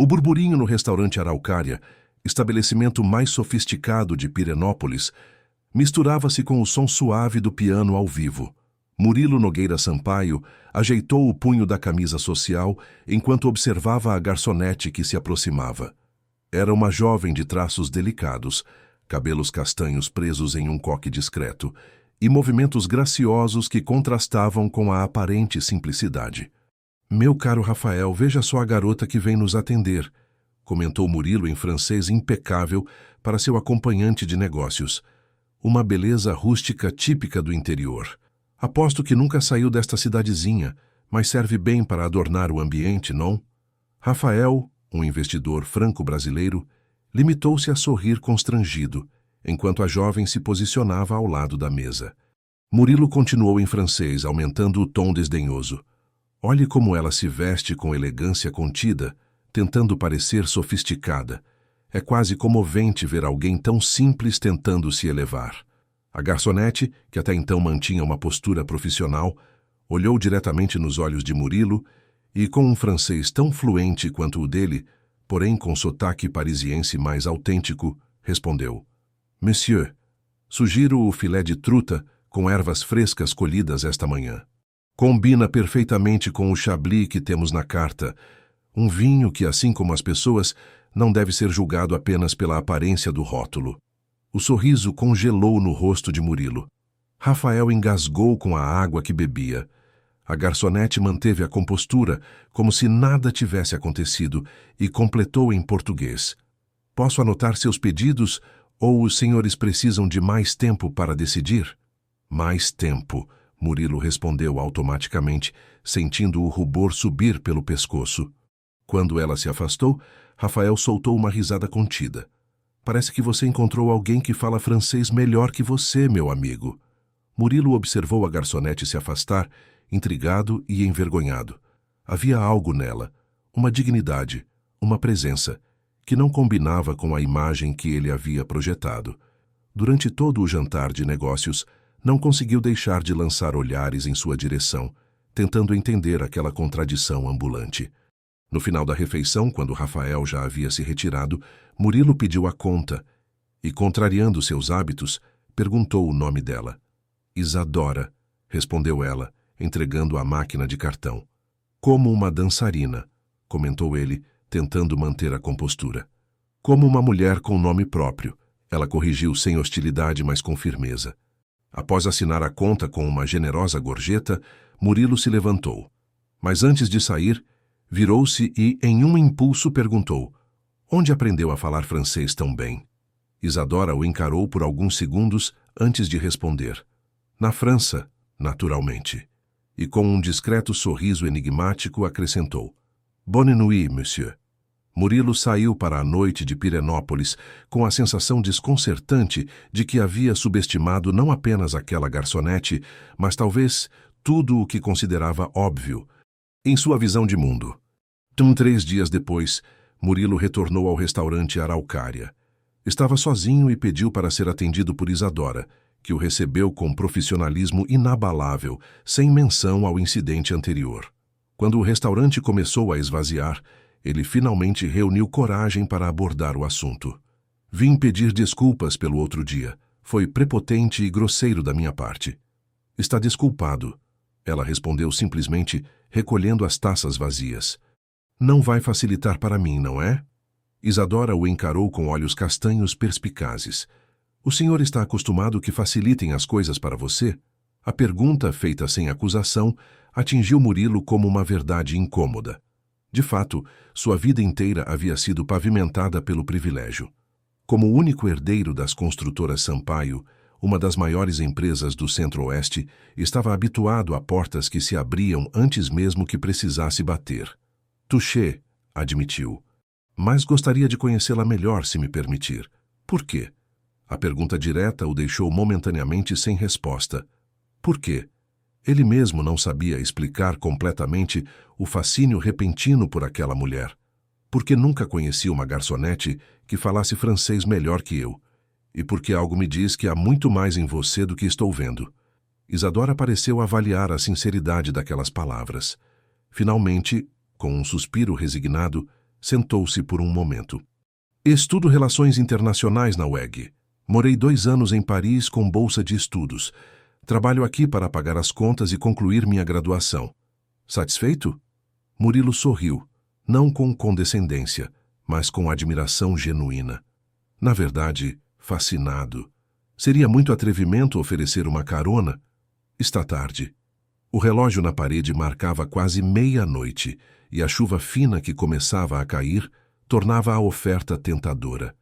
O burburinho no restaurante Araucária, estabelecimento mais sofisticado de Pirenópolis, misturava-se com o som suave do piano ao vivo. Murilo Nogueira Sampaio ajeitou o punho da camisa social enquanto observava a garçonete que se aproximava. Era uma jovem de traços delicados, cabelos castanhos presos em um coque discreto e movimentos graciosos que contrastavam com a aparente simplicidade. "Meu caro Rafael, veja só a garota que vem nos atender", comentou Murilo em francês impecável para seu acompanhante de negócios. Uma beleza rústica típica do interior. "Aposto que nunca saiu desta cidadezinha, mas serve bem para adornar o ambiente, não?" Rafael, um investidor franco-brasileiro, limitou-se a sorrir constrangido, enquanto a jovem se posicionava ao lado da mesa. Murilo continuou em francês, aumentando o tom desdenhoso. "Olhe como ela se veste com elegância contida, tentando parecer sofisticada. É quase comovente ver alguém tão simples tentando se elevar." A garçonete, que até então mantinha uma postura profissional, olhou diretamente nos olhos de Murilo e, com um francês tão fluente quanto o dele, porém com sotaque parisiense mais autêntico, respondeu: "Monsieur, sugiro o filé de truta com ervas frescas colhidas esta manhã. Combina perfeitamente com o chablis que temos na carta, um vinho que, assim como as pessoas, não deve ser julgado apenas pela aparência do rótulo." O sorriso congelou no rosto de Murilo. Rafael engasgou com a água que bebia. A garçonete manteve a compostura, como se nada tivesse acontecido, e completou em português: "Posso anotar seus pedidos, ou os senhores precisam de mais tempo para decidir?" "Mais tempo", Murilo respondeu automaticamente, sentindo o rubor subir pelo pescoço. Quando ela se afastou, Rafael soltou uma risada contida. "Parece que você encontrou alguém que fala francês melhor que você, meu amigo." Murilo observou a garçonete se afastar, intrigado e envergonhado. Havia algo nela, uma dignidade, uma presença, que não combinava com a imagem que ele havia projetado. Durante todo o jantar de negócios, não conseguiu deixar de lançar olhares em sua direção, tentando entender aquela contradição ambulante. No final da refeição, quando Rafael já havia se retirado, Murilo pediu a conta e, contrariando seus hábitos, perguntou o nome dela. "Isadora", respondeu ela, entregando a máquina de cartão. "Como uma dançarina", comentou ele, tentando manter a compostura. "Como uma mulher com nome próprio", ela corrigiu sem hostilidade, mas com firmeza. Após assinar a conta com uma generosa gorjeta, Murilo se levantou. Mas antes de sair, virou-se e, em um impulso, perguntou: "Onde aprendeu a falar francês tão bem?" Isadora o encarou por alguns segundos antes de responder: "Na França, naturalmente." E com um discreto sorriso enigmático acrescentou: "Bonne nuit, monsieur." Murilo saiu para a noite de Pirenópolis com a sensação desconcertante de que havia subestimado não apenas aquela garçonete, mas talvez tudo o que considerava óbvio em sua visão de mundo. 3 dias depois, Murilo retornou ao restaurante Araucária. Estava sozinho e pediu para ser atendido por Isadora, que o recebeu com profissionalismo inabalável, sem menção ao incidente anterior. Quando o restaurante começou a esvaziar, ele finalmente reuniu coragem para abordar o assunto. "Vim pedir desculpas pelo outro dia. Foi prepotente e grosseiro da minha parte." "Está desculpado", ela respondeu simplesmente, recolhendo as taças vazias. "Não vai facilitar para mim, não é?" Isadora o encarou com olhos castanhos perspicazes. "O senhor está acostumado que facilitem as coisas para você?" A pergunta, feita sem acusação, atingiu Murilo como uma verdade incômoda. De fato, sua vida inteira havia sido pavimentada pelo privilégio. Como único herdeiro das construtoras Sampaio, uma das maiores empresas do Centro-Oeste, estava habituado a portas que se abriam antes mesmo que precisasse bater. "Touché", admitiu. "Mas gostaria de conhecê-la melhor, se me permitir." "Por quê?" A pergunta direta o deixou momentaneamente sem resposta. Por quê? Ele mesmo não sabia explicar completamente o fascínio repentino por aquela mulher. Porque nunca conheci uma garçonete que falasse francês melhor que eu. E porque algo me diz que há muito mais em você do que estou vendo. Isadora pareceu avaliar a sinceridade daquelas palavras. Finalmente, com um suspiro resignado, Sentou-se por um momento. Estudo Relações Internacionais na UEG. Morei 2 anos em Paris com bolsa de estudos. Trabalho aqui para pagar as contas e concluir minha graduação. Satisfeito? Murilo sorriu, não com condescendência, mas com admiração genuína. Na verdade, fascinado. Seria muito atrevimento oferecer uma carona? Está tarde. O relógio na parede marcava quase meia-noite e a chuva fina que começava a cair tornava a oferta tentadora.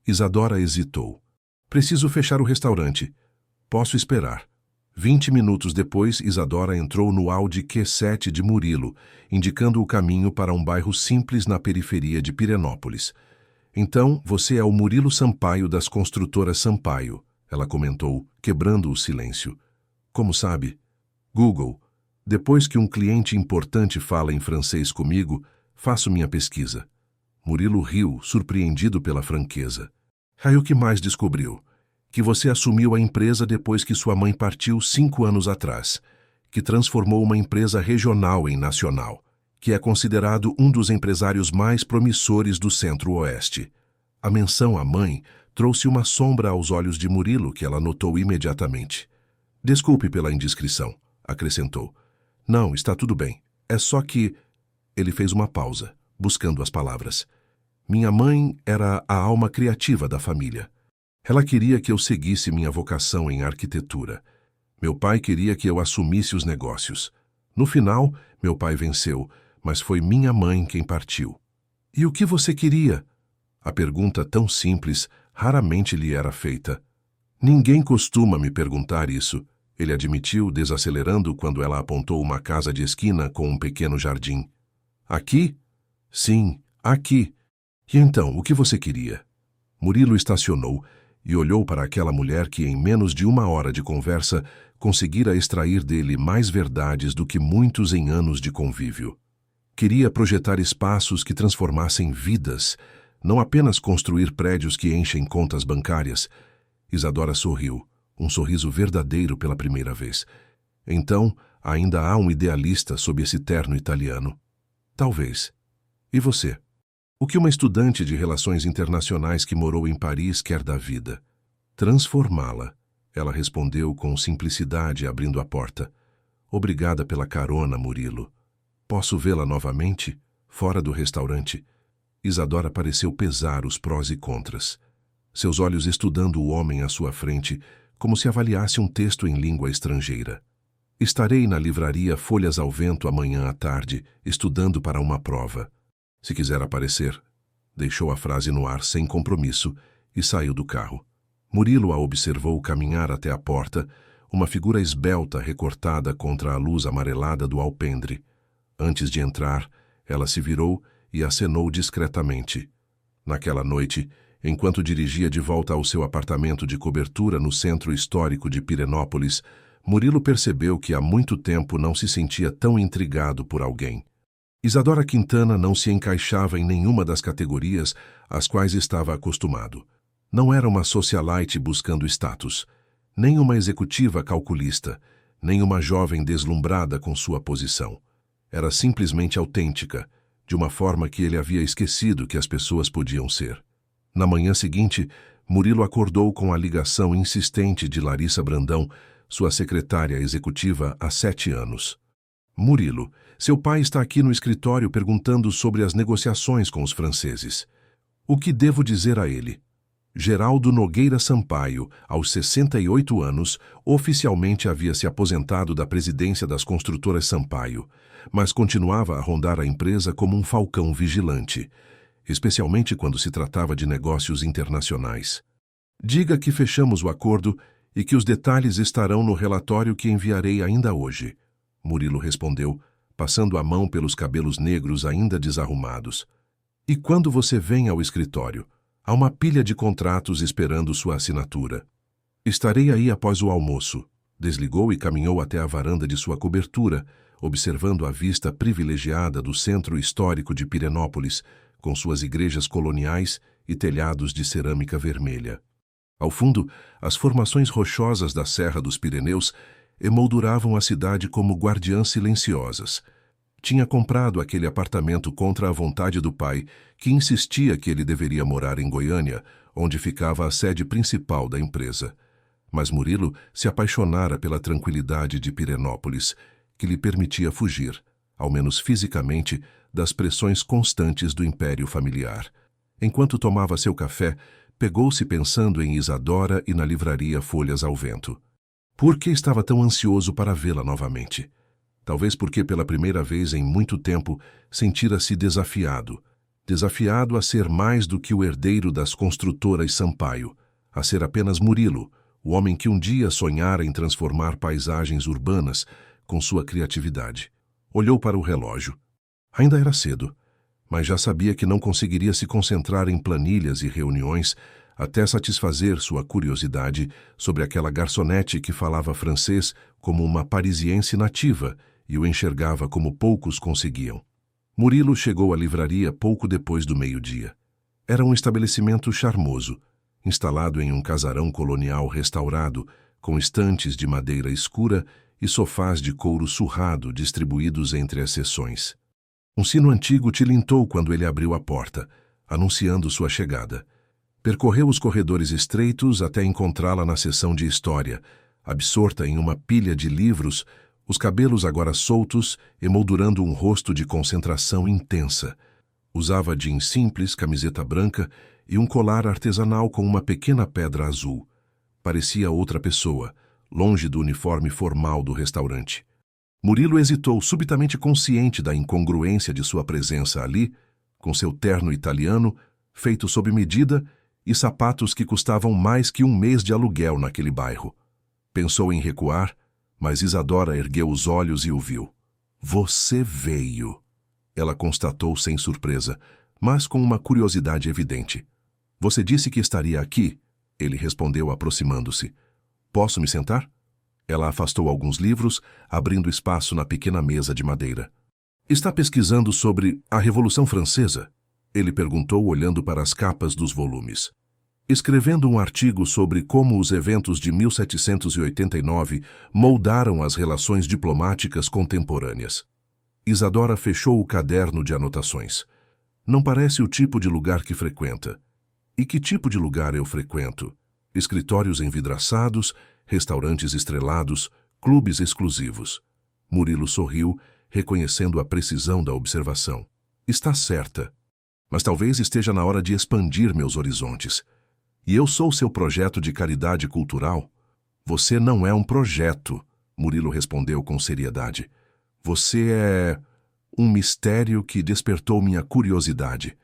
Isadora hesitou. Preciso fechar o restaurante. Posso esperar. 20 minutos depois, Isadora entrou no Audi Q7 de Murilo, indicando o caminho para um bairro simples na periferia de Pirenópolis. Então, você é o Murilo Sampaio das construtoras Sampaio, ela comentou, quebrando o silêncio. Como sabe? Google. Depois que um cliente importante fala em francês comigo, faço minha pesquisa. Murilo riu, surpreendido pela franqueza. Aí o que mais descobriu? Que você assumiu a empresa depois que sua mãe partiu 5 anos atrás, que transformou uma empresa regional em nacional, que é considerado um dos empresários mais promissores do Centro-Oeste. A menção à mãe trouxe uma sombra aos olhos de Murilo que ela notou imediatamente. Desculpe pela indiscrição, acrescentou. Não, está tudo bem. É só que... Ele fez uma pausa, buscando as palavras. Minha mãe era a alma criativa da família. Ela queria que eu seguisse minha vocação em arquitetura. Meu pai queria que eu assumisse os negócios. No final, meu pai venceu, mas foi minha mãe quem partiu. E o que você queria? A pergunta tão simples raramente lhe era feita. Ninguém costuma me perguntar isso, ele admitiu, desacelerando quando ela apontou uma casa de esquina com um pequeno jardim. Aqui? Sim, aqui. E então, o que você queria? Murilo estacionou e olhou para aquela mulher que, em menos de 1 hora de conversa, conseguira extrair dele mais verdades do que muitos em anos de convívio. Queria projetar espaços que transformassem vidas, não apenas construir prédios que enchem contas bancárias. Isadora sorriu, um sorriso verdadeiro pela primeira vez. Então, ainda há um idealista sob esse terno italiano. Talvez. E você? O que uma estudante de relações internacionais que morou em Paris quer da vida? Transformá-la, ela respondeu com simplicidade, abrindo a porta. Obrigada pela carona, Murilo. Posso vê-la novamente? Fora do restaurante? Isadora pareceu pesar os prós e contras. Seus olhos estudando o homem à sua frente, como se avaliasse um texto em língua estrangeira. Estarei na livraria Folhas ao Vento amanhã à tarde, estudando para uma prova. Se quiser aparecer. Deixou a frase no ar sem compromisso e saiu do carro. Murilo a observou caminhar até a porta, uma figura esbelta recortada contra a luz amarelada do alpendre. Antes de entrar, ela se virou e acenou discretamente. Naquela noite, enquanto dirigia de volta ao seu apartamento de cobertura no centro histórico de Pirenópolis, Murilo percebeu que há muito tempo não se sentia tão intrigado por alguém. Isadora Quintana não se encaixava em nenhuma das categorias às quais estava acostumado. Não era uma socialite buscando status, nem uma executiva calculista, nem uma jovem deslumbrada com sua posição. Era simplesmente autêntica, de uma forma que ele havia esquecido que as pessoas podiam ser. Na manhã seguinte, Murilo acordou com a ligação insistente de Larissa Brandão, sua secretária executiva há 7 anos. Murilo, seu pai está aqui no escritório perguntando sobre as negociações com os franceses. O que devo dizer a ele? Geraldo Nogueira Sampaio, aos 68 anos, oficialmente havia se aposentado da presidência das construtoras Sampaio, mas continuava a rondar a empresa como um falcão vigilante, especialmente quando se tratava de negócios internacionais. Diga que fechamos o acordo e que os detalhes estarão no relatório que enviarei ainda hoje. Murilo respondeu, passando a mão pelos cabelos negros ainda desarrumados. E quando você vem ao escritório? Há uma pilha de contratos esperando sua assinatura. Estarei aí após o almoço. Desligou e caminhou até a varanda de sua cobertura, observando a vista privilegiada do centro histórico de Pirenópolis, com suas igrejas coloniais e telhados de cerâmica vermelha. Ao fundo, as formações rochosas da Serra dos Pirineus emolduravam a cidade como guardiãs silenciosas. Tinha comprado aquele apartamento contra a vontade do pai, que insistia que ele deveria morar em Goiânia, onde ficava a sede principal da empresa. Mas Murilo se apaixonara pela tranquilidade de Pirenópolis, que lhe permitia fugir, ao menos fisicamente, das pressões constantes do império familiar. Enquanto tomava seu café, pegou-se pensando em Isadora e na livraria Folhas ao Vento. Por que estava tão ansioso para vê-la novamente? Talvez porque pela primeira vez em muito tempo sentira-se desafiado a ser mais do que o herdeiro das construtoras Sampaio, a ser apenas Murilo, o homem que um dia sonhara em transformar paisagens urbanas com sua criatividade. Olhou para o relógio. Ainda era cedo, mas já sabia que não conseguiria se concentrar em planilhas e reuniões até satisfazer sua curiosidade sobre aquela garçonete que falava francês como uma parisiense nativa e o enxergava como poucos conseguiam. Murilo chegou à livraria pouco depois do meio-dia. Era um estabelecimento charmoso, instalado em um casarão colonial restaurado, com estantes de madeira escura e sofás de couro surrado distribuídos entre as seções. Um sino antigo tilintou quando ele abriu a porta, anunciando sua chegada. Percorreu os corredores estreitos até encontrá-la na seção de história, absorta em uma pilha de livros, os cabelos agora soltos, emoldurando um rosto de concentração intensa. Usava jeans simples, camiseta branca e um colar artesanal com uma pequena pedra azul. Parecia outra pessoa, longe do uniforme formal do restaurante. Murilo hesitou, subitamente consciente da incongruência de sua presença ali, com seu terno italiano, feito sob medida, e sapatos que custavam mais que um mês de aluguel naquele bairro. Pensou em recuar, mas Isadora ergueu os olhos e o viu. "Você veio", ela constatou sem surpresa, mas com uma curiosidade evidente. "Você disse que estaria aqui?", ele respondeu aproximando-se. "Posso me sentar?" Ela afastou alguns livros, abrindo espaço na pequena mesa de madeira. "Está pesquisando sobre a Revolução Francesa?", ele perguntou olhando para as capas dos volumes. "Escrevendo um artigo sobre como os eventos de 1789 moldaram as relações diplomáticas contemporâneas." Isadora fechou o caderno de anotações. "Não parece o tipo de lugar que frequenta." "E que tipo de lugar eu frequento?" "Escritórios envidraçados, restaurantes estrelados, clubes exclusivos." Murilo sorriu, reconhecendo a precisão da observação. "Está certa. Mas talvez esteja na hora de expandir meus horizontes. E eu sou seu projeto de caridade cultural?" "Você não é um projeto", Murilo respondeu com seriedade. "Você é um mistério que despertou minha curiosidade."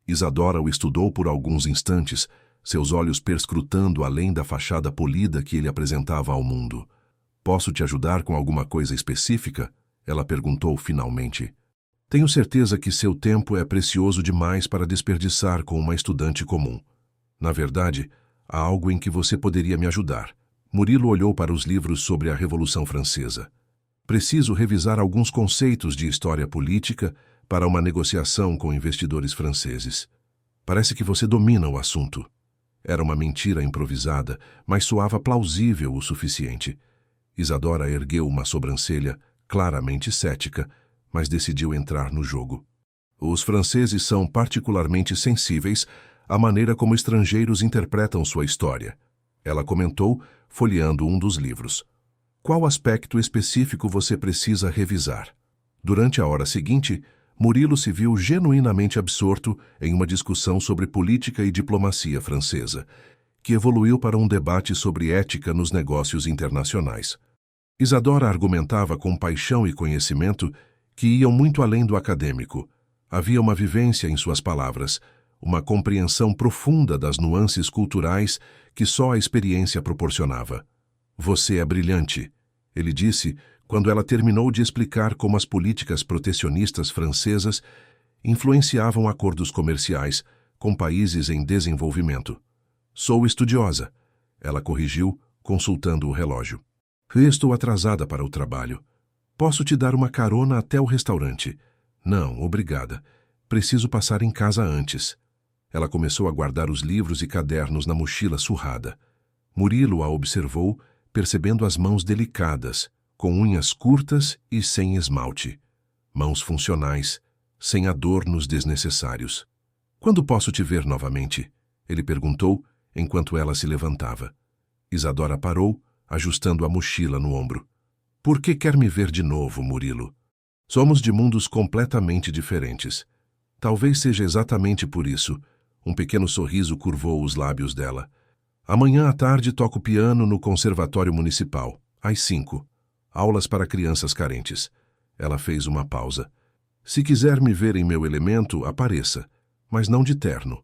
Isadora o estudou por alguns instantes, seus olhos perscrutando além da fachada polida que ele apresentava ao mundo. "Posso te ajudar com alguma coisa específica?", ela perguntou finalmente. "Tenho certeza que seu tempo é precioso demais para desperdiçar com uma estudante comum. Na verdade, há algo em que você poderia me ajudar." Murilo olhou para os livros sobre a Revolução Francesa. "Preciso revisar alguns conceitos de história política para uma negociação com investidores franceses. Parece que você domina o assunto." Era uma mentira improvisada, mas soava plausível o suficiente. Isadora ergueu uma sobrancelha, claramente cética, mas decidiu entrar no jogo. "Os franceses são particularmente sensíveis à maneira como estrangeiros interpretam sua história", ela comentou, folheando um dos livros. "Qual aspecto específico você precisa revisar?" Durante a hora seguinte, Murilo se viu genuinamente absorto em uma discussão sobre política e diplomacia francesa, que evoluiu para um debate sobre ética nos negócios internacionais. Isadora argumentava com paixão e conhecimento que iam muito além do acadêmico. Havia uma vivência em suas palavras, uma compreensão profunda das nuances culturais que só a experiência proporcionava. "Você é brilhante", ele disse, quando ela terminou de explicar como as políticas protecionistas francesas influenciavam acordos comerciais com países em desenvolvimento. "Sou estudiosa", ela corrigiu, consultando o relógio. "Estou atrasada para o trabalho. Posso te dar uma carona até o restaurante?" "Não, obrigada. Preciso passar em casa antes." Ela começou a guardar os livros e cadernos na mochila surrada. Murilo a observou, percebendo as mãos delicadas, com unhas curtas e sem esmalte. mãos funcionais, sem adornos desnecessários. Quando posso te ver novamente? Ele perguntou, enquanto ela se levantava. Isadora parou, ajustando a mochila no ombro. Por que quer me ver de novo, Murilo? Somos de mundos completamente diferentes. Talvez seja exatamente por isso. Um pequeno sorriso curvou os lábios dela. Amanhã à tarde toco piano no Conservatório Municipal, às 5. Aulas para crianças carentes. Ela fez uma pausa. Se quiser me ver em meu elemento, apareça, mas não de terno.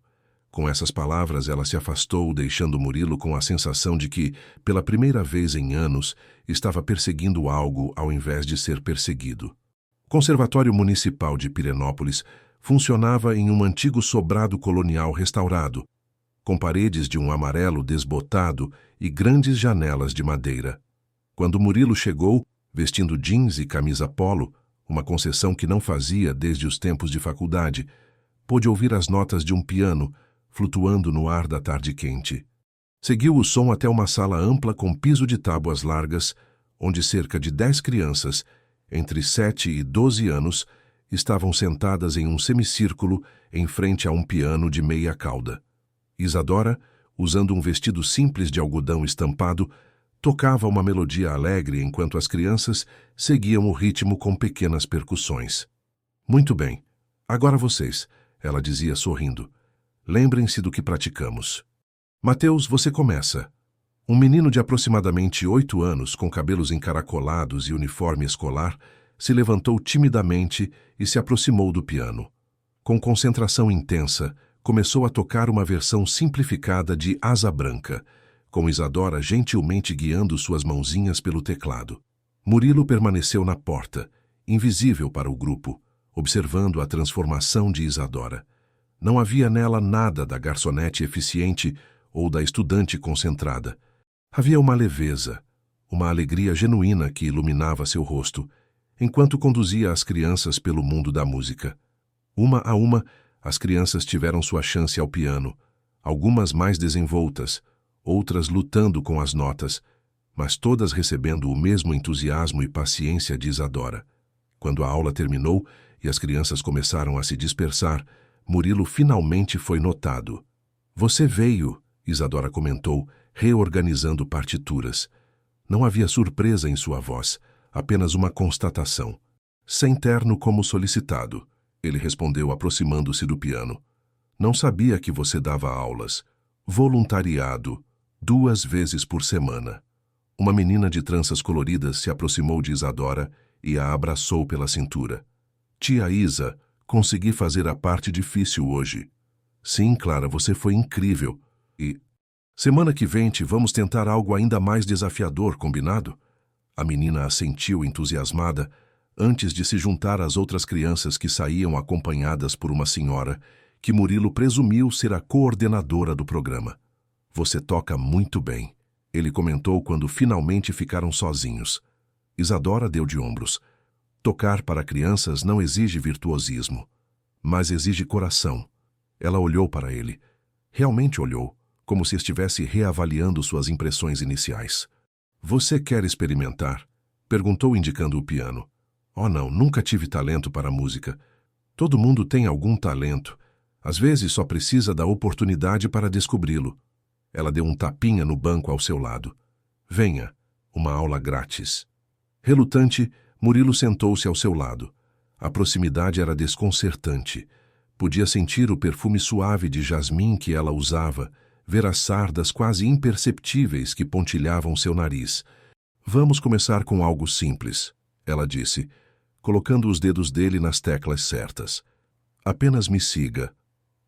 Com essas palavras, ela se afastou, deixando Murilo com a sensação de que, pela primeira vez em anos, estava perseguindo algo ao invés de ser perseguido. O Conservatório Municipal de Pirenópolis funcionava em um antigo sobrado colonial restaurado, com paredes de um amarelo desbotado e grandes janelas de madeira. Quando Murilo chegou, vestindo jeans e camisa polo, uma concessão que não fazia desde os tempos de faculdade, pôde ouvir as notas de um piano flutuando no ar da tarde quente. Seguiu o som até uma sala ampla com piso de tábuas largas, onde cerca de 10 crianças, entre 7 e 12 anos, estavam sentadas em um semicírculo em frente a um piano de meia cauda. Isadora, usando um vestido simples de algodão estampado, tocava uma melodia alegre enquanto as crianças seguiam o ritmo com pequenas percussões. Muito bem, agora vocês, ela dizia sorrindo. Lembrem-se do que praticamos. Mateus, você começa. Um menino de aproximadamente 8 anos, com cabelos encaracolados e uniforme escolar, se levantou timidamente e se aproximou do piano. Com concentração intensa, começou a tocar uma versão simplificada de Asa Branca, com Isadora gentilmente guiando suas mãozinhas pelo teclado. Murilo permaneceu na porta, invisível para o grupo, observando a transformação de Isadora. Não havia nela nada da garçonete eficiente ou da estudante concentrada. Havia uma leveza, uma alegria genuína que iluminava seu rosto, enquanto conduzia as crianças pelo mundo da música. Uma a uma, as crianças tiveram sua chance ao piano, algumas mais desenvoltas, outras lutando com as notas, mas todas recebendo o mesmo entusiasmo e paciência de Isadora. Quando a aula terminou e as crianças começaram a se dispersar, Murilo finalmente foi notado. Você veio, Isadora comentou, reorganizando partituras. Não havia surpresa em sua voz, apenas uma constatação. Sem terno como solicitado, ele respondeu aproximando-se do piano. Não sabia que você dava aulas. Voluntariado, 2 vezes por semana. Uma menina de tranças coloridas se aproximou de Isadora e a abraçou pela cintura. Tia Isa, consegui fazer a parte difícil hoje. Sim, Clara, você foi incrível. E semana que vem vamos tentar algo ainda mais desafiador, combinado? A menina assentiu entusiasmada antes de se juntar às outras crianças que saíam acompanhadas por uma senhora que Murilo presumiu ser a coordenadora do programa. Você toca muito bem, ele comentou quando finalmente ficaram sozinhos. Isadora deu de ombros. Tocar para crianças não exige virtuosismo, mas exige coração. Ela olhou para ele. Realmente olhou, como se estivesse reavaliando suas impressões iniciais. Você quer experimentar? Perguntou indicando o piano. Oh não, nunca tive talento para música. Todo mundo tem algum talento. Às vezes só precisa da oportunidade para descobri-lo. Ela deu um tapinha no banco ao seu lado. Venha, uma aula grátis. Relutante, Murilo sentou-se ao seu lado. A proximidade era desconcertante. Podia sentir o perfume suave de jasmim que ela usava, ver as sardas quase imperceptíveis que pontilhavam seu nariz. Vamos começar com algo simples, ela disse, colocando os dedos dele nas teclas certas. Apenas me siga.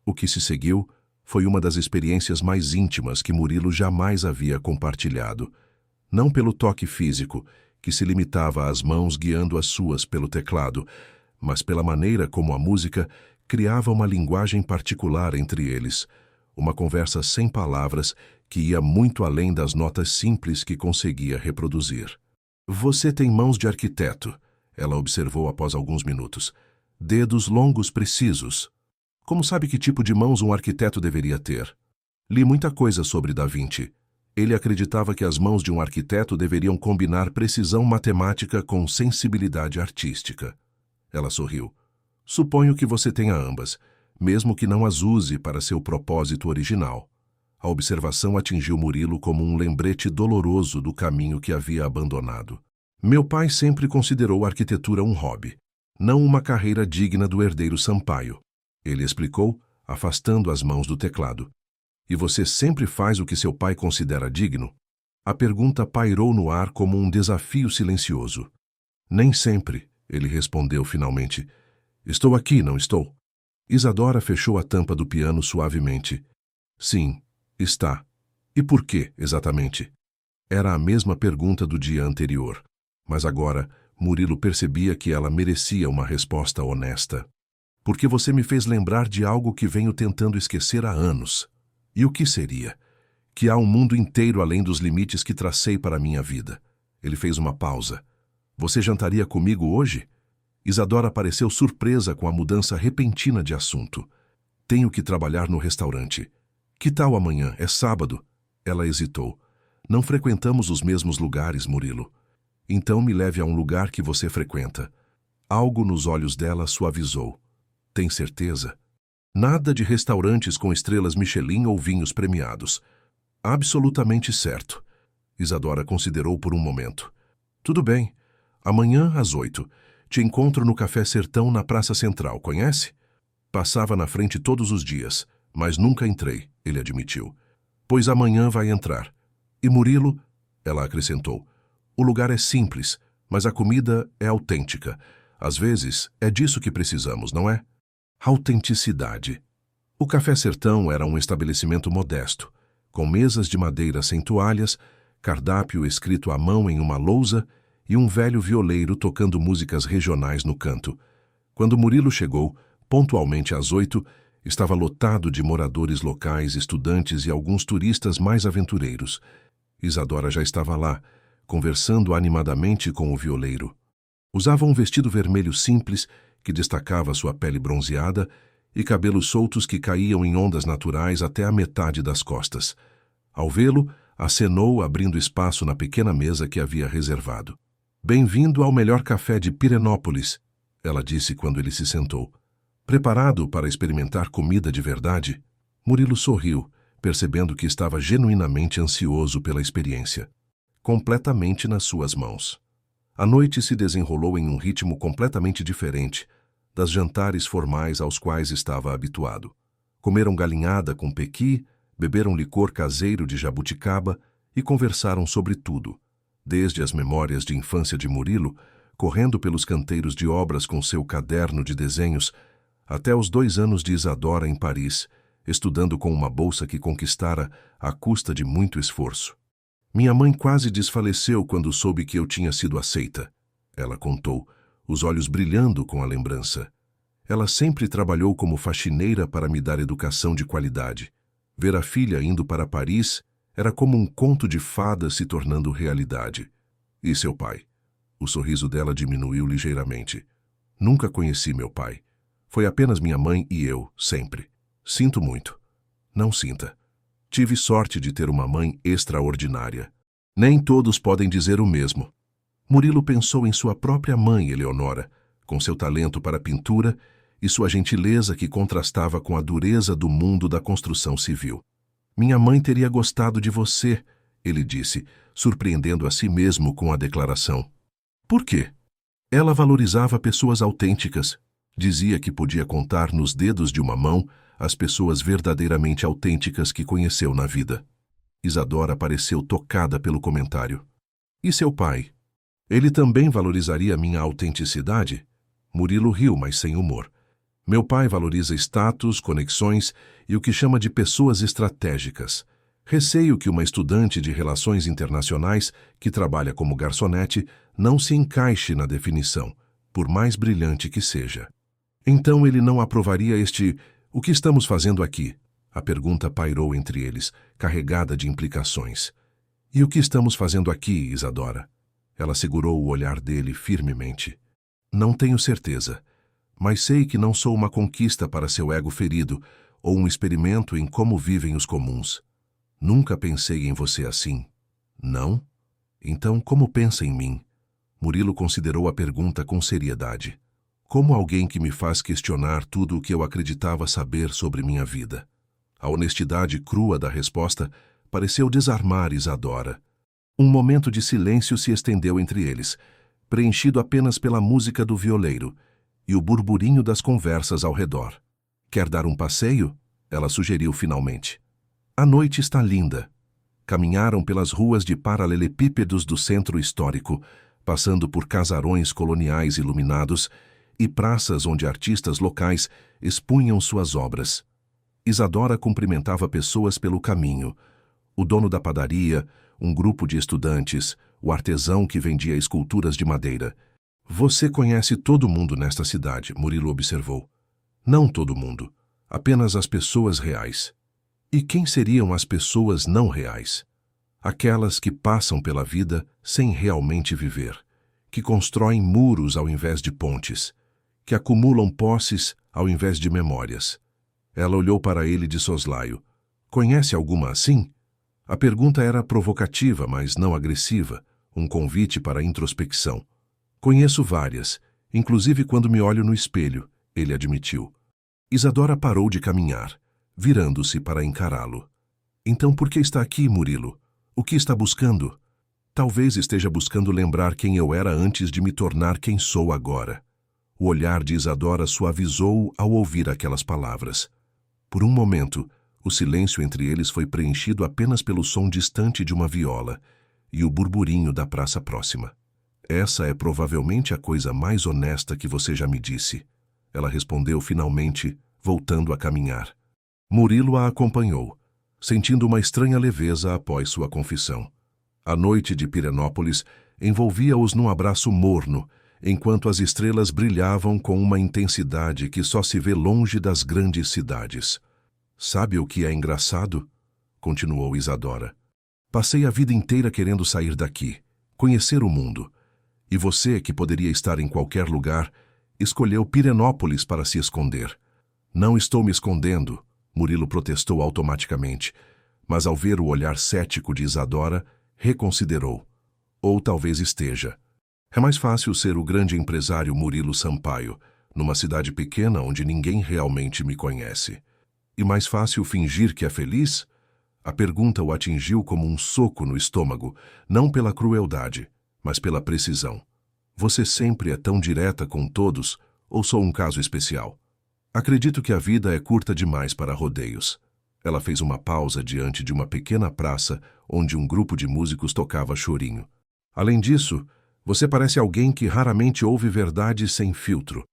O que se seguiu foi uma das experiências mais íntimas que Murilo jamais havia compartilhado. Não pelo toque físico, que se limitava às mãos guiando as suas pelo teclado, mas pela maneira como a música criava uma linguagem particular entre eles, uma conversa sem palavras que ia muito além das notas simples que conseguia reproduzir. Você tem mãos de arquiteto, ela observou após alguns minutos. Dedos longos precisos. Como sabe que tipo de mãos um arquiteto deveria ter? Li muita coisa sobre Da Vinci. Ele acreditava que as mãos de um arquiteto deveriam combinar precisão matemática com sensibilidade artística. Ela sorriu. Suponho que você tenha ambas, mesmo que não as use para seu propósito original. A observação atingiu Murilo como um lembrete doloroso do caminho que havia abandonado. Meu pai sempre considerou a arquitetura um hobby, não uma carreira digna do herdeiro Sampaio. Ele explicou, afastando as mãos do teclado. E você sempre faz o que seu pai considera digno? A pergunta pairou no ar como um desafio silencioso. Nem sempre, ele respondeu finalmente. Estou aqui, não estou? Isadora fechou a tampa do piano suavemente. Sim, está. E por quê, exatamente? Era a mesma pergunta do dia anterior. Mas agora, Murilo percebia que ela merecia uma resposta honesta. Porque você me fez lembrar de algo que venho tentando esquecer há anos. E o que seria? Que há um mundo inteiro além dos limites que tracei para a minha vida. Ele fez uma pausa. Você jantaria comigo hoje? Isadora pareceu surpresa com a mudança repentina de assunto. Tenho que trabalhar no restaurante. Que tal amanhã? É sábado. Ela hesitou. Não frequentamos os mesmos lugares, Murilo. Então me leve a um lugar que você frequenta. Algo nos olhos dela suavizou. Tem certeza? Nada de restaurantes com estrelas Michelin ou vinhos premiados. Absolutamente certo. Isadora considerou por um momento. Tudo bem. Amanhã, às 8. Te encontro no Café Sertão na Praça Central, conhece? Passava na frente todos os dias, mas nunca entrei, ele admitiu. Pois amanhã vai entrar. E Murilo, ela acrescentou, o lugar é simples, mas a comida é autêntica. Às vezes, é disso que precisamos, não é? Autenticidade. O Café Sertão era um estabelecimento modesto, com mesas de madeira sem toalhas, cardápio escrito à mão em uma lousa e um velho violeiro tocando músicas regionais no canto. Quando Murilo chegou, pontualmente às 8, estava lotado de moradores locais, estudantes e alguns turistas mais aventureiros. Isadora já estava lá, conversando animadamente com o violeiro. Usava um vestido vermelho simples, que destacava sua pele bronzeada, e cabelos soltos que caíam em ondas naturais até a metade das costas. Ao vê-lo, acenou abrindo espaço na pequena mesa que havia reservado. Bem-vindo ao melhor café de Pirenópolis, ela disse quando ele se sentou. Preparado para experimentar comida de verdade? Murilo sorriu, percebendo que estava genuinamente ansioso pela experiência. Completamente nas suas mãos. A noite se desenrolou em um ritmo completamente diferente das jantares formais aos quais estava habituado. Comeram galinhada com pequi, beberam licor caseiro de jabuticaba e conversaram sobre tudo, desde as memórias de infância de Murilo, correndo pelos canteiros de obras com seu caderno de desenhos, até os 2 anos de Isadora em Paris, estudando com uma bolsa que conquistara à custa de muito esforço. Minha mãe quase desfaleceu quando soube que eu tinha sido aceita, ela contou, os olhos brilhando com a lembrança. Ela sempre trabalhou como faxineira para me dar educação de qualidade. Ver a filha indo para Paris era como um conto de fadas se tornando realidade. E seu pai? O sorriso dela diminuiu ligeiramente. Nunca conheci meu pai. Foi apenas minha mãe e eu, sempre. Sinto muito. Não sinta. Tive sorte de ter uma mãe extraordinária. Nem todos podem dizer o mesmo. Murilo pensou em sua própria mãe, Eleonora, com seu talento para a pintura e sua gentileza que contrastava com a dureza do mundo da construção civil. Minha mãe teria gostado de você, ele disse, surpreendendo a si mesmo com a declaração. Por quê? Ela valorizava pessoas autênticas. Dizia que podia contar nos dedos de uma mão as pessoas verdadeiramente autênticas que conheceu na vida. Isadora pareceu tocada pelo comentário. E seu pai? Ele também valorizaria minha autenticidade? Murilo riu, mas sem humor. Meu pai valoriza status, conexões e o que chama de pessoas estratégicas. Receio que uma estudante de relações internacionais que trabalha como garçonete não se encaixe na definição, por mais brilhante que seja. Então ele não aprovaria este "o que estamos fazendo aqui?" A pergunta pairou entre eles, carregada de implicações. E o que estamos fazendo aqui, Isadora? Ela segurou o olhar dele firmemente. Não tenho certeza, mas sei que não sou uma conquista para seu ego ferido ou um experimento em como vivem os comuns. Nunca pensei em você assim. Não? Então como pensa em mim? Murilo considerou a pergunta com seriedade. Como alguém que me faz questionar tudo o que eu acreditava saber sobre minha vida. A honestidade crua da resposta pareceu desarmar Isadora. Um momento de silêncio se estendeu entre eles, preenchido apenas pela música do violeiro e o burburinho das conversas ao redor. Quer dar um passeio? Ela sugeriu finalmente. A noite está linda. Caminharam pelas ruas de paralelepípedos do centro histórico, passando por casarões coloniais iluminados e praças onde artistas locais expunham suas obras. Isadora cumprimentava pessoas pelo caminho. O dono da padaria, um grupo de estudantes, o artesão que vendia esculturas de madeira. Você conhece todo mundo nesta cidade, Murilo observou. Não todo mundo, apenas as pessoas reais. E quem seriam as pessoas não reais? Aquelas que passam pela vida sem realmente viver, que constroem muros ao invés de pontes, que acumulam posses ao invés de memórias. Ela olhou para ele de soslaio. Conhece alguma assim? A pergunta era provocativa, mas não agressiva, um convite para introspecção. Conheço várias, inclusive quando me olho no espelho, ele admitiu. Isadora parou de caminhar, virando-se para encará-lo. Então por que está aqui, Murilo? O que está buscando? Talvez esteja buscando lembrar quem eu era antes de me tornar quem sou agora. O olhar de Isadora suavizou ao ouvir aquelas palavras. Por um momento, o silêncio entre eles foi preenchido apenas pelo som distante de uma viola e o burburinho da praça próxima. Essa é provavelmente a coisa mais honesta que você já me disse, ela respondeu finalmente, voltando a caminhar. Murilo a acompanhou, sentindo uma estranha leveza após sua confissão. A noite de Pirenópolis envolvia-os num abraço morno, enquanto as estrelas brilhavam com uma intensidade que só se vê longe das grandes cidades. Sabe o que é engraçado? Continuou Isadora. Passei a vida inteira querendo sair daqui, conhecer o mundo. E você, que poderia estar em qualquer lugar, escolheu Pirenópolis para se esconder. Não estou me escondendo, Murilo protestou automaticamente, mas ao ver o olhar cético de Isadora, reconsiderou. Ou talvez esteja. É mais fácil ser o grande empresário Murilo Sampaio, numa cidade pequena onde ninguém realmente me conhece. E mais fácil fingir que é feliz? A pergunta o atingiu como um soco no estômago, não pela crueldade, mas pela precisão. Você sempre é tão direta com todos, ou sou um caso especial? Acredito que a vida é curta demais para rodeios. Ela fez uma pausa diante de uma pequena praça onde um grupo de músicos tocava chorinho. Além disso, você parece alguém que raramente ouve verdade sem filtro.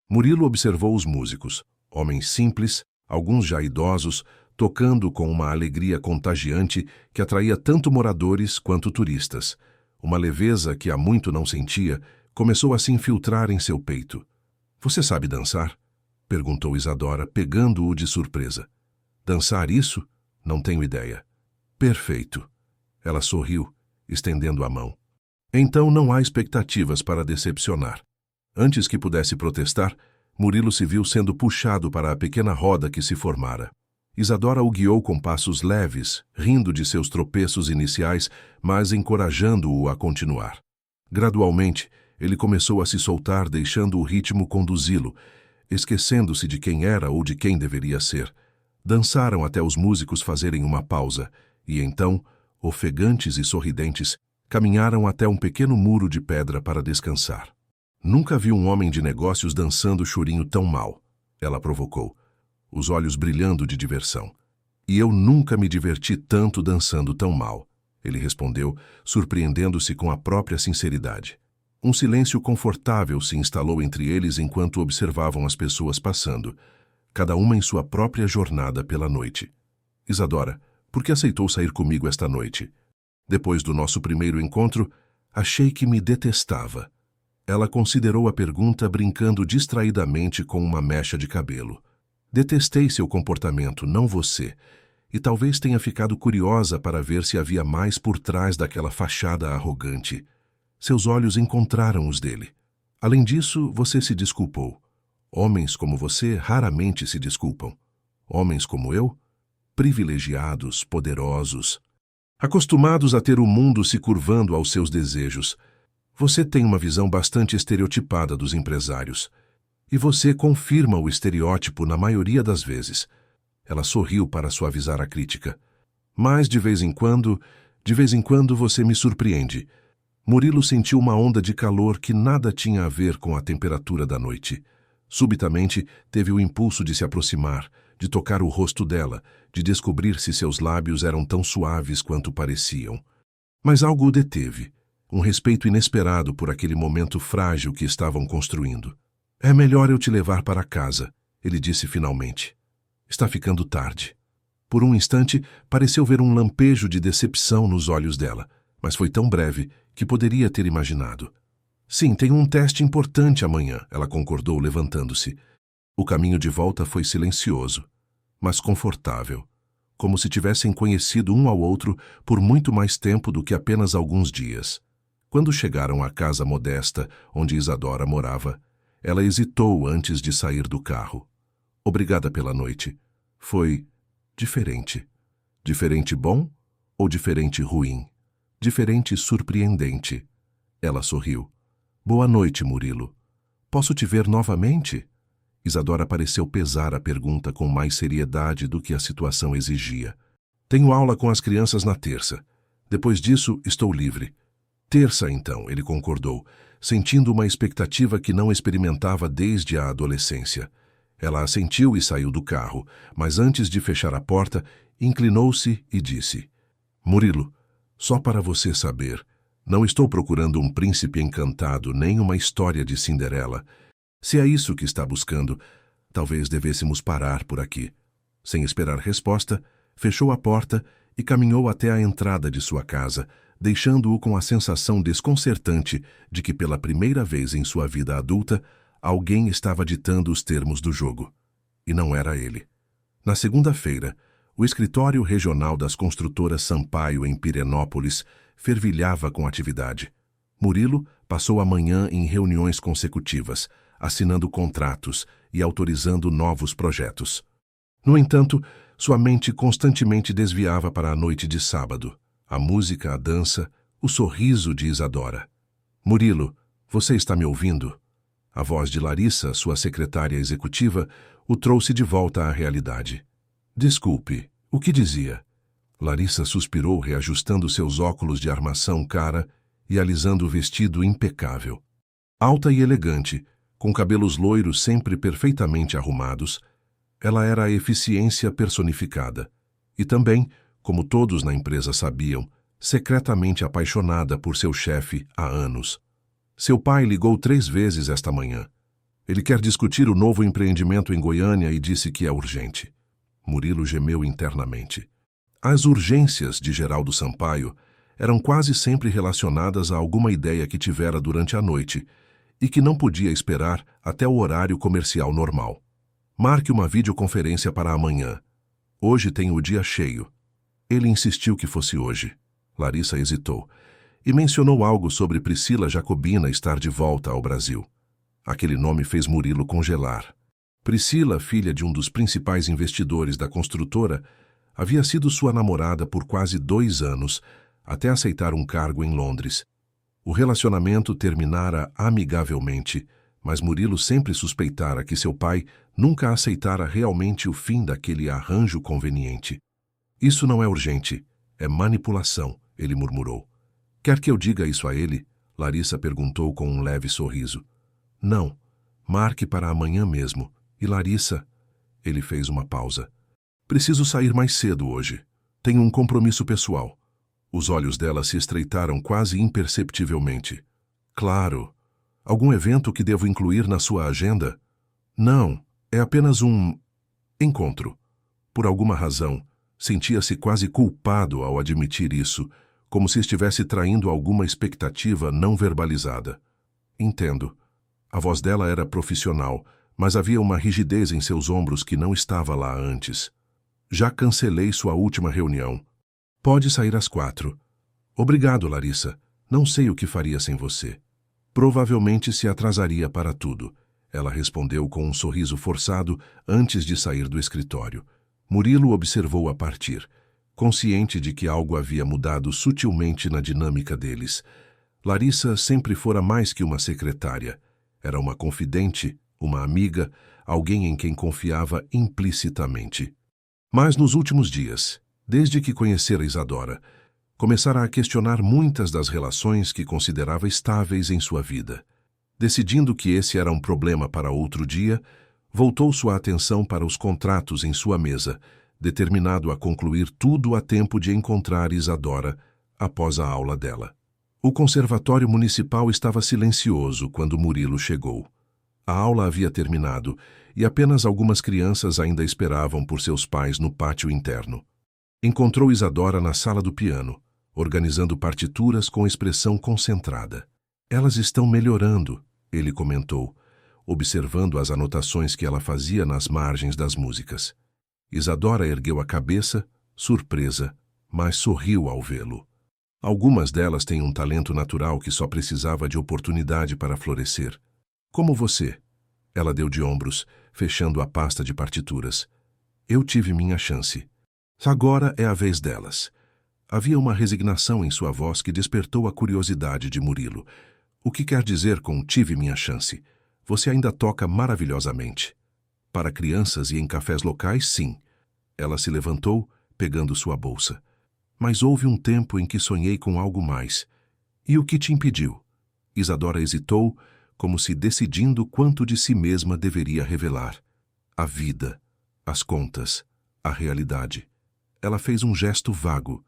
Murilo observou os músicos, homens simples, alguns já idosos, tocando com uma alegria contagiante que atraía tanto moradores quanto turistas. Uma leveza que há muito não sentia começou a se infiltrar em seu peito. Você sabe dançar? Perguntou Isadora, pegando-o de surpresa. Dançar isso? Não tenho ideia. Perfeito. Ela sorriu, estendendo a mão. Então não há expectativas para decepcionar. Antes que pudesse protestar, Murilo se viu sendo puxado para a pequena roda que se formara. Isadora o guiou com passos leves, rindo de seus tropeços iniciais, mas encorajando-o a continuar. Gradualmente, ele começou a se soltar, deixando o ritmo conduzi-lo, esquecendo-se de quem era ou de quem deveria ser. Dançaram até os músicos fazerem uma pausa, e então, ofegantes e sorridentes, caminharam até um pequeno muro de pedra para descansar. Nunca vi um homem de negócios dançando chorinho tão mal, ela provocou, os olhos brilhando de diversão. E eu nunca me diverti tanto dançando tão mal, ele respondeu, surpreendendo-se com a própria sinceridade. Um silêncio confortável se instalou entre eles enquanto observavam as pessoas passando, cada uma em sua própria jornada pela noite. Isadora, por que aceitou sair comigo esta noite? Depois do nosso primeiro encontro, achei que me detestava. Ela considerou a pergunta brincando distraidamente com uma mecha de cabelo. Detestei seu comportamento, não você, e talvez tenha ficado curiosa para ver se havia mais por trás daquela fachada arrogante. Seus olhos encontraram os dele. Além disso, você se desculpou. Homens como você raramente se desculpam. Homens como eu? Privilegiados, poderosos, acostumados a ter o mundo se curvando aos seus desejos. Você tem uma visão bastante estereotipada dos empresários. E você confirma o estereótipo na maioria das vezes. Ela sorriu para suavizar a crítica. Mas de vez em quando você me surpreende. Murilo sentiu uma onda de calor que nada tinha a ver com a temperatura da noite. Subitamente, teve o impulso de se aproximar, de tocar o rosto dela, de descobrir se seus lábios eram tão suaves quanto pareciam. Mas algo o deteve, um respeito inesperado por aquele momento frágil que estavam construindo. É melhor eu te levar para casa, ele disse finalmente. Está ficando tarde. Por um instante, pareceu ver um lampejo de decepção nos olhos dela, mas foi tão breve que poderia ter imaginado. Sim, tenho um teste importante amanhã, ela concordou, levantando-se. O caminho de volta foi silencioso, mas confortável, como se tivessem conhecido um ao outro por muito mais tempo do que apenas alguns dias. Quando chegaram à casa modesta onde Isadora morava, ela hesitou antes de sair do carro. Obrigada pela noite. Foi diferente. Diferente bom ou diferente ruim? Diferente surpreendente. Ela sorriu. Boa noite, Murilo. Posso te ver novamente? Isadora pareceu pesar a pergunta com mais seriedade do que a situação exigia. Tenho aula com as crianças na terça. Depois disso, estou livre. Terça, então, ele concordou, sentindo uma expectativa que não experimentava desde a adolescência. Ela assentiu e saiu do carro, mas antes de fechar a porta, inclinou-se e disse: Murilo, só para você saber, não estou procurando um príncipe encantado nem uma história de Cinderela. Se é isso que está buscando, talvez devêssemos parar por aqui. Sem esperar resposta, fechou a porta e caminhou até a entrada de sua casa, deixando-o com a sensação desconcertante de que pela primeira vez em sua vida adulta, alguém estava ditando os termos do jogo. E não era ele. Na segunda-feira, o escritório regional das construtoras Sampaio em Pirenópolis fervilhava com atividade. Murilo passou a manhã em reuniões consecutivas, assinando contratos e autorizando novos projetos. No entanto, sua mente constantemente desviava para a noite de sábado, a música, a dança, o sorriso de Isadora. Murilo, você está me ouvindo? A voz de Larissa, sua secretária executiva, o trouxe de volta à realidade. Desculpe, o que dizia? Larissa suspirou, reajustando seus óculos de armação cara e alisando o vestido impecável. Alta e elegante, com cabelos loiros sempre perfeitamente arrumados, ela era a eficiência personificada. E também, como todos na empresa sabiam, secretamente apaixonada por seu chefe há anos. Seu pai ligou 3 vezes esta manhã. Ele quer discutir o novo empreendimento em Goiânia e disse que é urgente. Murilo gemeu internamente. As urgências de Geraldo Sampaio eram quase sempre relacionadas a alguma ideia que tivera durante a noite e que não podia esperar até o horário comercial normal. Marque uma videoconferência para amanhã. Hoje tem o dia cheio. Ele insistiu que fosse hoje. Larissa hesitou e mencionou algo sobre Priscila Jacobina estar de volta ao Brasil. Aquele nome fez Murilo congelar. Priscila, filha de um dos principais investidores da construtora, havia sido sua namorada por quase 2 anos, até aceitar um cargo em Londres. O relacionamento terminara amigavelmente, mas Murilo sempre suspeitara que seu pai nunca aceitara realmente o fim daquele arranjo conveniente. Isso não é urgente, é manipulação, ele murmurou. Quer que eu diga isso a ele? Larissa perguntou com um leve sorriso. Não, marque para amanhã mesmo. E Larissa? Ele fez uma pausa. Preciso sair mais cedo hoje. Tenho um compromisso pessoal. Os olhos dela se estreitaram quase imperceptivelmente. Claro. Algum evento que devo incluir na sua agenda? Não, é apenas um encontro. Por alguma razão, sentia-se quase culpado ao admitir isso, como se estivesse traindo alguma expectativa não verbalizada. Entendo. A voz dela era profissional, mas havia uma rigidez em seus ombros que não estava lá antes. Já cancelei sua última reunião. Pode sair às 4. Obrigado, Larissa. Não sei o que faria sem você. Provavelmente se atrasaria para tudo. Ela respondeu com um sorriso forçado antes de sair do escritório. Murilo observou-a partir, consciente de que algo havia mudado sutilmente na dinâmica deles. Larissa sempre fora mais que uma secretária. Era uma confidente, uma amiga, alguém em quem confiava implicitamente. Mas nos últimos dias, desde que conhecera Isadora, começara a questionar muitas das relações que considerava estáveis em sua vida. Decidindo que esse era um problema para outro dia, voltou sua atenção para os contratos em sua mesa, determinado a concluir tudo a tempo de encontrar Isadora após a aula dela. O conservatório municipal estava silencioso quando Murilo chegou. A aula havia terminado e apenas algumas crianças ainda esperavam por seus pais no pátio interno. Encontrou Isadora na sala do piano, organizando partituras com expressão concentrada. Elas estão melhorando, ele comentou, observando as anotações que ela fazia nas margens das músicas. Isadora ergueu a cabeça, surpresa, mas sorriu ao vê-lo. Algumas delas têm um talento natural que só precisava de oportunidade para florescer. Como você? Ela deu de ombros, fechando a pasta de partituras. Eu tive minha chance. Agora é a vez delas. Havia uma resignação em sua voz que despertou a curiosidade de Murilo. O que quer dizer com tive minha chance? Você ainda toca maravilhosamente. Para crianças e em cafés locais, sim. Ela se levantou, pegando sua bolsa. Mas houve um tempo em que sonhei com algo mais. E o que te impediu? Isadora hesitou, como se decidindo quanto de si mesma deveria revelar. A vida, as contas, a realidade. Ela fez um gesto vago.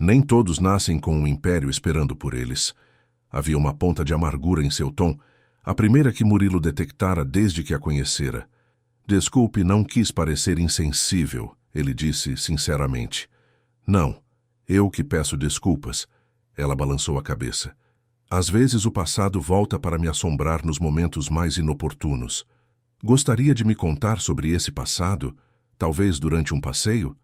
Nem todos nascem com um império esperando por eles. Havia uma ponta de amargura em seu tom, a primeira que Murilo detectara desde que a conhecera. Desculpe, não quis parecer insensível, ele disse sinceramente. Não, eu que peço desculpas. Ela balançou a cabeça. Às vezes o passado volta para me assombrar nos momentos mais inoportunos. Gostaria de me contar sobre esse passado, talvez durante um passeio?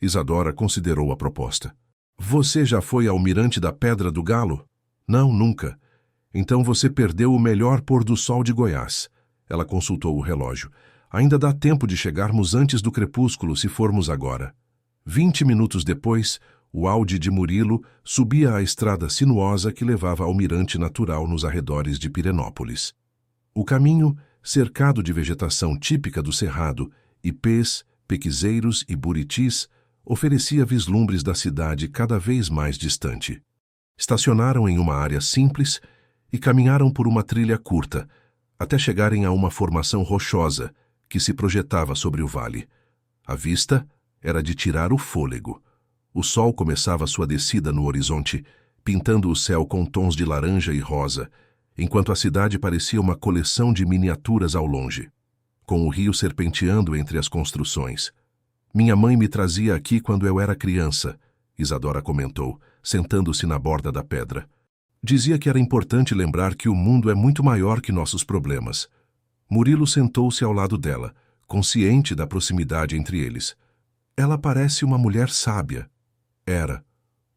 Isadora considerou a proposta. Você já foi ao Mirante da Pedra do Galo? Não, nunca. Então você perdeu o melhor pôr do sol de Goiás. Ela consultou o relógio. Ainda dá tempo de chegarmos antes do crepúsculo se formos agora. 20 minutos depois, o Audi de Murilo subia a estrada sinuosa que levava ao mirante natural nos arredores de Pirenópolis. O caminho, cercado de vegetação típica do Cerrado, ipês, pequizeiros e buritis, oferecia vislumbres da cidade cada vez mais distante. Estacionaram em uma área simples e caminharam por uma trilha curta, até chegarem a uma formação rochosa que se projetava sobre o vale. A vista era de tirar o fôlego. O sol começava sua descida no horizonte, pintando o céu com tons de laranja e rosa, enquanto a cidade parecia uma coleção de miniaturas ao longe, com o rio serpenteando entre as construções. Minha mãe me trazia aqui quando eu era criança, Isadora comentou, sentando-se na borda da pedra. Dizia que era importante lembrar que o mundo é muito maior que nossos problemas. Murilo sentou-se ao lado dela, consciente da proximidade entre eles. Ela parece uma mulher sábia. Era.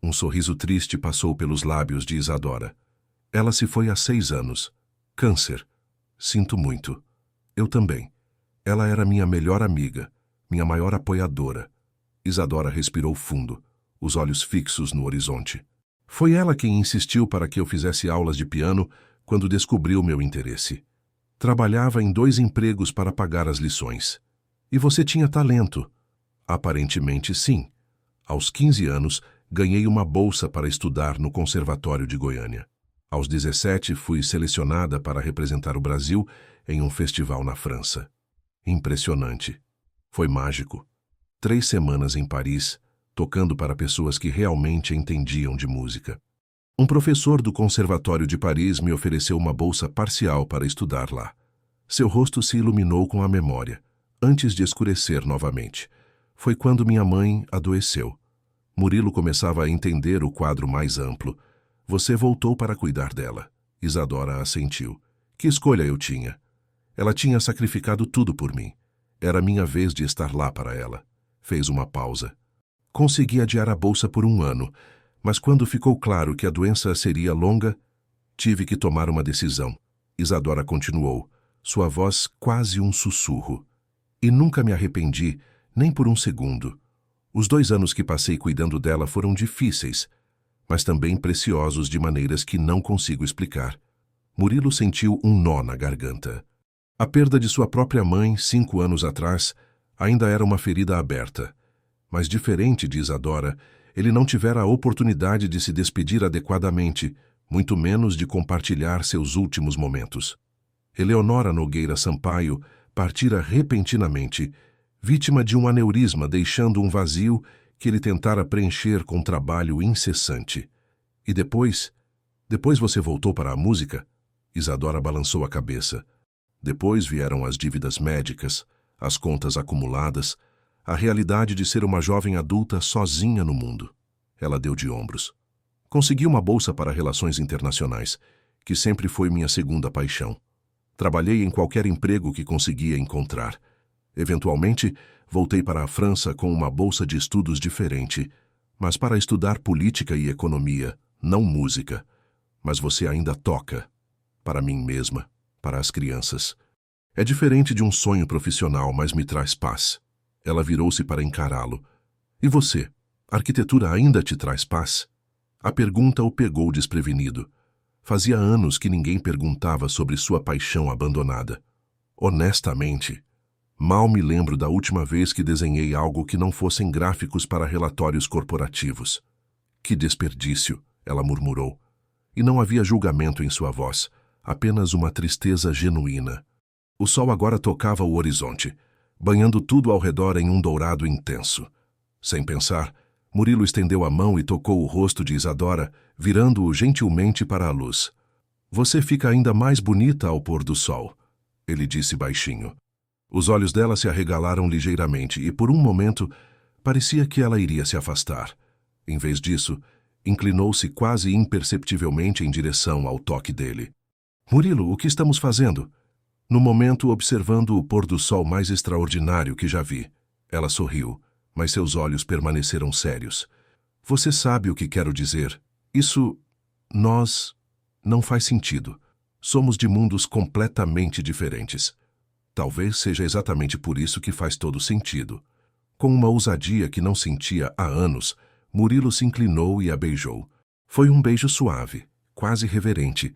Um sorriso triste passou pelos lábios de Isadora. Ela se foi há 6 anos. Câncer. Sinto muito. Eu também. Ela era minha melhor amiga, minha maior apoiadora. Isadora respirou fundo, os olhos fixos no horizonte. Foi ela quem insistiu para que eu fizesse aulas de piano quando descobriu meu interesse. Trabalhava em 2 empregos para pagar as lições. E você tinha talento. Aparentemente, sim. Aos 15 anos, ganhei uma bolsa para estudar no Conservatório de Goiânia. Aos 17, fui selecionada para representar o Brasil em um festival na França. Impressionante. Foi mágico. 3 semanas em Paris, tocando para pessoas que realmente entendiam de música. Um professor do Conservatório de Paris me ofereceu uma bolsa parcial para estudar lá. Seu rosto se iluminou com a memória, antes de escurecer novamente. Foi quando minha mãe adoeceu. Murilo começava a entender o quadro mais amplo. Você voltou para cuidar dela. Isadora assentiu. Que escolha eu tinha? Ela tinha sacrificado tudo por mim. Era minha vez de estar lá para ela. Fez uma pausa. Consegui adiar a bolsa por 1 ano, mas quando ficou claro que a doença seria longa, tive que tomar uma decisão. Isadora continuou, sua voz quase um sussurro. E nunca me arrependi, nem por 1 segundo. Os 2 anos que passei cuidando dela foram difíceis, mas também preciosos de maneiras que não consigo explicar. Murilo sentiu um nó na garganta. A perda de sua própria mãe, 5 anos atrás, ainda era uma ferida aberta. Mas diferente de Isadora, ele não tivera a oportunidade de se despedir adequadamente, muito menos de compartilhar seus últimos momentos. Eleonora Nogueira Sampaio partira repentinamente, vítima de um aneurisma, deixando um vazio que ele tentara preencher com trabalho incessante. E depois você voltou para a música? Isadora balançou a cabeça. Depois vieram as dívidas médicas, as contas acumuladas, a realidade de ser uma jovem adulta sozinha no mundo. Ela deu de ombros. Consegui uma bolsa para relações internacionais, que sempre foi minha segunda paixão. Trabalhei em qualquer emprego que conseguia encontrar. Eventualmente, voltei para a França com uma bolsa de estudos diferente, mas para estudar política e economia, não música. Mas você ainda toca. Para mim mesma, para as crianças. É diferente de um sonho profissional, mas me traz paz. Ela virou-se para encará-lo. E você? A arquitetura ainda te traz paz? A pergunta o pegou desprevenido. Fazia anos que ninguém perguntava sobre sua paixão abandonada. Honestamente, mal me lembro da última vez que desenhei algo que não fossem gráficos para relatórios corporativos. Que desperdício, ela murmurou. E não havia julgamento em sua voz, apenas uma tristeza genuína. O sol agora tocava o horizonte, banhando tudo ao redor em um dourado intenso. Sem pensar, Murilo estendeu a mão e tocou o rosto de Isadora, virando-o gentilmente para a luz. Você fica ainda mais bonita ao pôr do sol, ele disse baixinho. Os olhos dela se arregalaram ligeiramente e, por um momento, parecia que ela iria se afastar. Em vez disso, inclinou-se quase imperceptivelmente em direção ao toque dele. Murilo, o que estamos fazendo? No momento, observando o pôr do sol mais extraordinário que já vi. Ela sorriu, mas seus olhos permaneceram sérios. Você sabe o que quero dizer. Nós... não faz sentido. Somos de mundos completamente diferentes. Talvez seja exatamente por isso que faz todo sentido. Com uma ousadia que não sentia há anos, Murilo se inclinou e a beijou. Foi um beijo suave, quase reverente,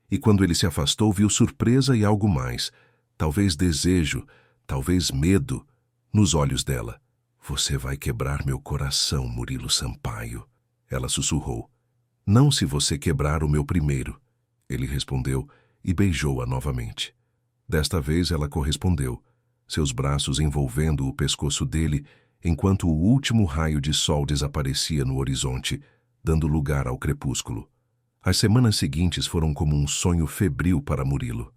e quando ele se afastou viu surpresa e algo mais, talvez desejo, talvez medo, nos olhos dela. Você vai quebrar meu coração, Murilo Sampaio, ela sussurrou. Não se você quebrar o meu primeiro, ele respondeu e beijou-a novamente. Desta vez ela correspondeu, seus braços envolvendo o pescoço dele, enquanto o último raio de sol desaparecia no horizonte, dando lugar ao crepúsculo. As semanas seguintes foram como um sonho febril para Murilo.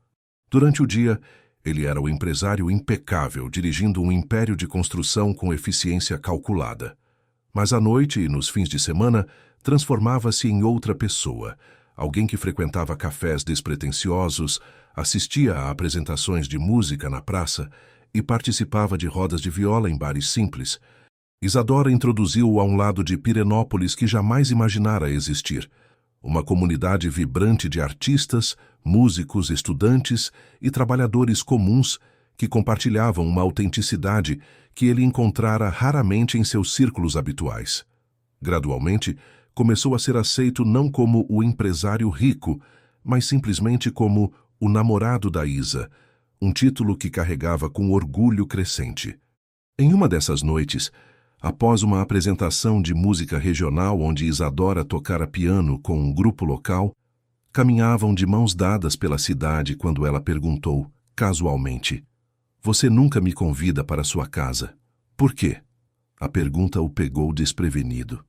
Durante o dia, ele era o empresário impecável, dirigindo um império de construção com eficiência calculada. Mas à noite e nos fins de semana, transformava-se em outra pessoa, alguém que frequentava cafés despretensiosos, assistia a apresentações de música na praça e participava de rodas de viola em bares simples. Isadora introduziu-o a um lado de Pirenópolis que jamais imaginara existir. Uma comunidade vibrante de artistas, músicos, estudantes e trabalhadores comuns que compartilhavam uma autenticidade que ele encontrara raramente em seus círculos habituais. Gradualmente, começou a ser aceito não como o empresário rico, mas simplesmente como o namorado da Isa, um título que carregava com orgulho crescente. Em uma dessas noites, após uma apresentação de música regional onde Isadora tocara piano com um grupo local, caminhavam de mãos dadas pela cidade quando ela perguntou, casualmente, "Você nunca me convida para sua casa. Por quê?" A pergunta o pegou desprevenido.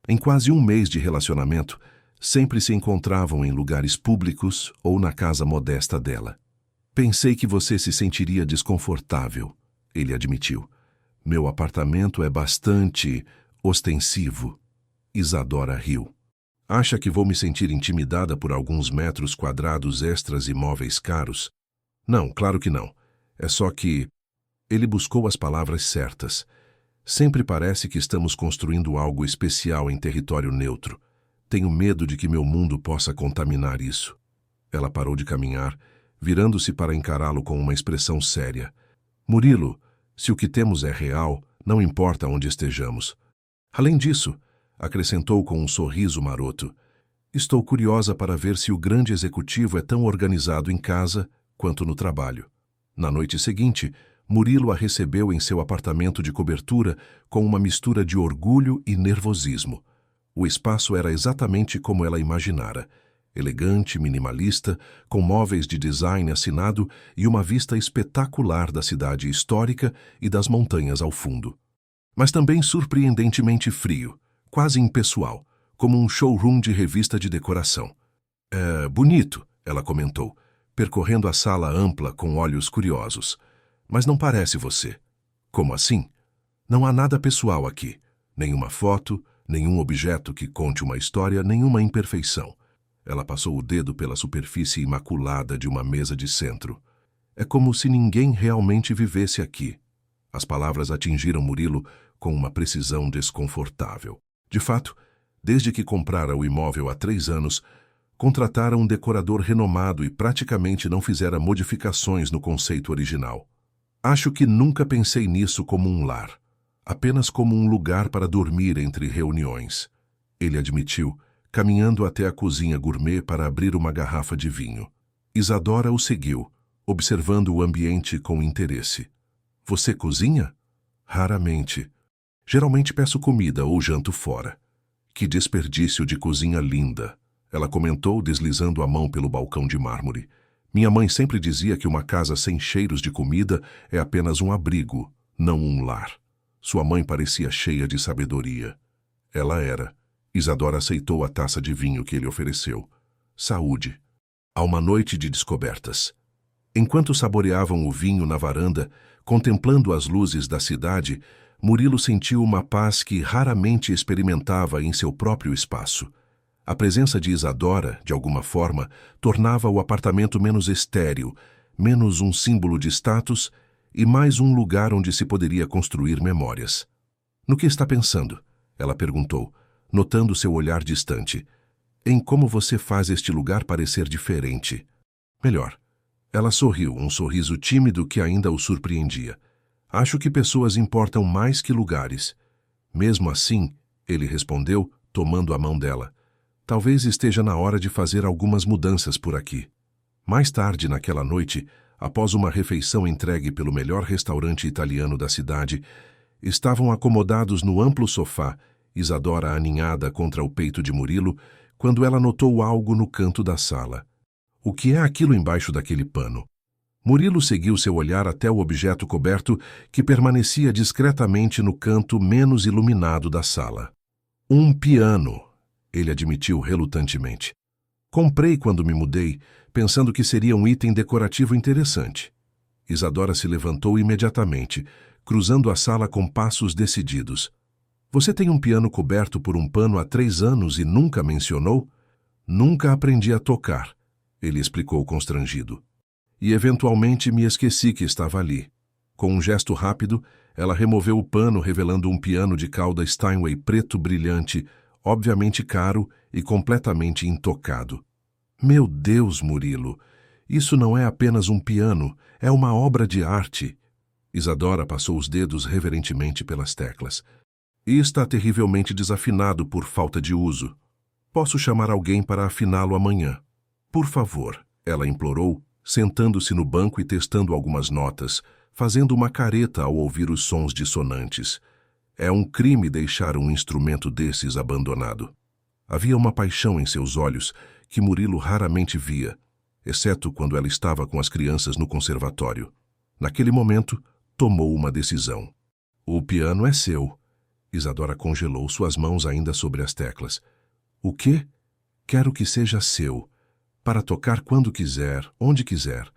Em quase um mês de relacionamento, sempre se encontravam em lugares públicos ou na casa modesta dela. "Pensei que você se sentiria desconfortável", ele admitiu. "Meu apartamento é bastante ostensivo." Isadora riu. "Acha que vou me sentir intimidada por alguns metros quadrados extras e móveis caros? Não, claro que não. É só que..." Ele buscou as palavras certas. "Sempre parece que estamos construindo algo especial em território neutro. Tenho medo de que meu mundo possa contaminar isso." Ela parou de caminhar, virando-se para encará-lo com uma expressão séria. "Murilo, se o que temos é real, não importa onde estejamos. Além disso," acrescentou com um sorriso maroto, "estou curiosa para ver se o grande executivo é tão organizado em casa quanto no trabalho." Na noite seguinte, Murilo a recebeu em seu apartamento de cobertura com uma mistura de orgulho e nervosismo. O espaço era exatamente como ela imaginara. Elegante, minimalista, com móveis de design assinado e uma vista espetacular da cidade histórica e das montanhas ao fundo. Mas também surpreendentemente frio, quase impessoal, como um showroom de revista de decoração. É bonito, ela comentou, percorrendo a sala ampla com olhos curiosos. Mas não parece você. Como assim? Não há nada pessoal aqui. Nenhuma foto, nenhum objeto que conte uma história, nenhuma imperfeição. Ela passou o dedo pela superfície imaculada de uma mesa de centro. É como se ninguém realmente vivesse aqui. As palavras atingiram Murilo com uma precisão desconfortável. De fato, desde que comprara o imóvel há 3 anos, contratara um decorador renomado e praticamente não fizera modificações no conceito original. Acho que nunca pensei nisso como um lar, apenas como um lugar para dormir entre reuniões. Ele admitiu, caminhando até a cozinha gourmet para abrir uma garrafa de vinho. Isadora o seguiu, observando o ambiente com interesse. Você cozinha? Raramente. Geralmente peço comida ou janto fora. Que desperdício de cozinha linda, ela comentou, deslizando a mão pelo balcão de mármore. Minha mãe sempre dizia que uma casa sem cheiros de comida é apenas um abrigo, não um lar. Sua mãe parecia cheia de sabedoria. Ela era. Isadora aceitou a taça de vinho que ele ofereceu. Saúde. Há uma noite de descobertas. Enquanto saboreavam o vinho na varanda, contemplando as luzes da cidade, Murilo sentiu uma paz que raramente experimentava em seu próprio espaço. A presença de Isadora, de alguma forma, tornava o apartamento menos estéril, menos um símbolo de status e mais um lugar onde se poderia construir memórias. No que está pensando? Ela perguntou, notando seu olhar distante. Em como você faz este lugar parecer diferente. Melhor. Ela sorriu, um sorriso tímido que ainda o surpreendia. Acho que pessoas importam mais que lugares. Mesmo assim, ele respondeu, tomando a mão dela. Talvez esteja na hora de fazer algumas mudanças por aqui. Mais tarde naquela noite, após uma refeição entregue pelo melhor restaurante italiano da cidade, estavam acomodados no amplo sofá, Isadora aninhada contra o peito de Murilo, quando ela notou algo no canto da sala. O que é aquilo embaixo daquele pano? Murilo seguiu seu olhar até o objeto coberto que permanecia discretamente no canto menos iluminado da sala. Um piano, ele admitiu relutantemente. Comprei quando me mudei, pensando que seria um item decorativo interessante. Isadora se levantou imediatamente, cruzando a sala com passos decididos. Você tem um piano coberto por um pano há 3 anos e nunca mencionou? Nunca aprendi a tocar, ele explicou constrangido. E eventualmente me esqueci que estava ali. Com um gesto rápido, ela removeu o pano, revelando um piano de cauda Steinway preto brilhante, obviamente caro e completamente intocado. Meu Deus, Murilo, isso não é apenas um piano, é uma obra de arte. Isadora passou os dedos reverentemente pelas teclas. E está terrivelmente desafinado por falta de uso. Posso chamar alguém para afiná-lo amanhã. Por favor, ela implorou, sentando-se no banco e testando algumas notas, fazendo uma careta ao ouvir os sons dissonantes. É um crime deixar um instrumento desses abandonado. Havia uma paixão em seus olhos que Murilo raramente via, exceto quando ela estava com as crianças no conservatório. Naquele momento, tomou uma decisão. O piano é seu. Isadora congelou suas mãos ainda sobre as teclas. O quê? Quero que seja seu. Para tocar quando quiser, onde quiser.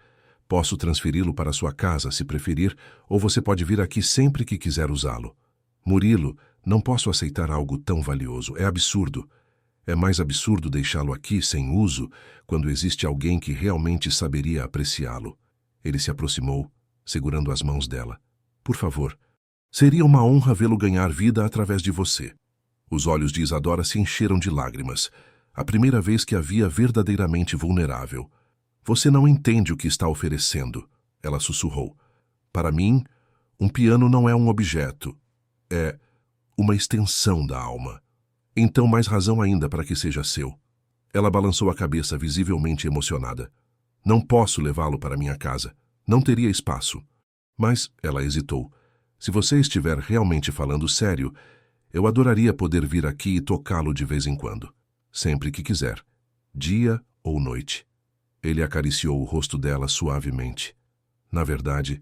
Posso transferi-lo para sua casa, se preferir, ou você pode vir aqui sempre que quiser usá-lo. Murilo, não posso aceitar algo tão valioso. É absurdo. É mais absurdo deixá-lo aqui sem uso, quando existe alguém que realmente saberia apreciá-lo. Ele se aproximou, segurando as mãos dela. Por favor. Seria uma honra vê-lo ganhar vida através de você. Os olhos de Isadora se encheram de lágrimas. A primeira vez que a via verdadeiramente vulnerável. Você não entende o que está oferecendo, ela sussurrou. Para mim, um piano não é um objeto. É uma extensão da alma. Então mais razão ainda para que seja seu. Ela balançou a cabeça visivelmente emocionada. Não posso levá-lo para minha casa. Não teria espaço. Mas, ela hesitou, se você estiver realmente falando sério, eu adoraria poder vir aqui e tocá-lo de vez em quando. Sempre que quiser. Dia ou noite. Ele acariciou o rosto dela suavemente. Na verdade,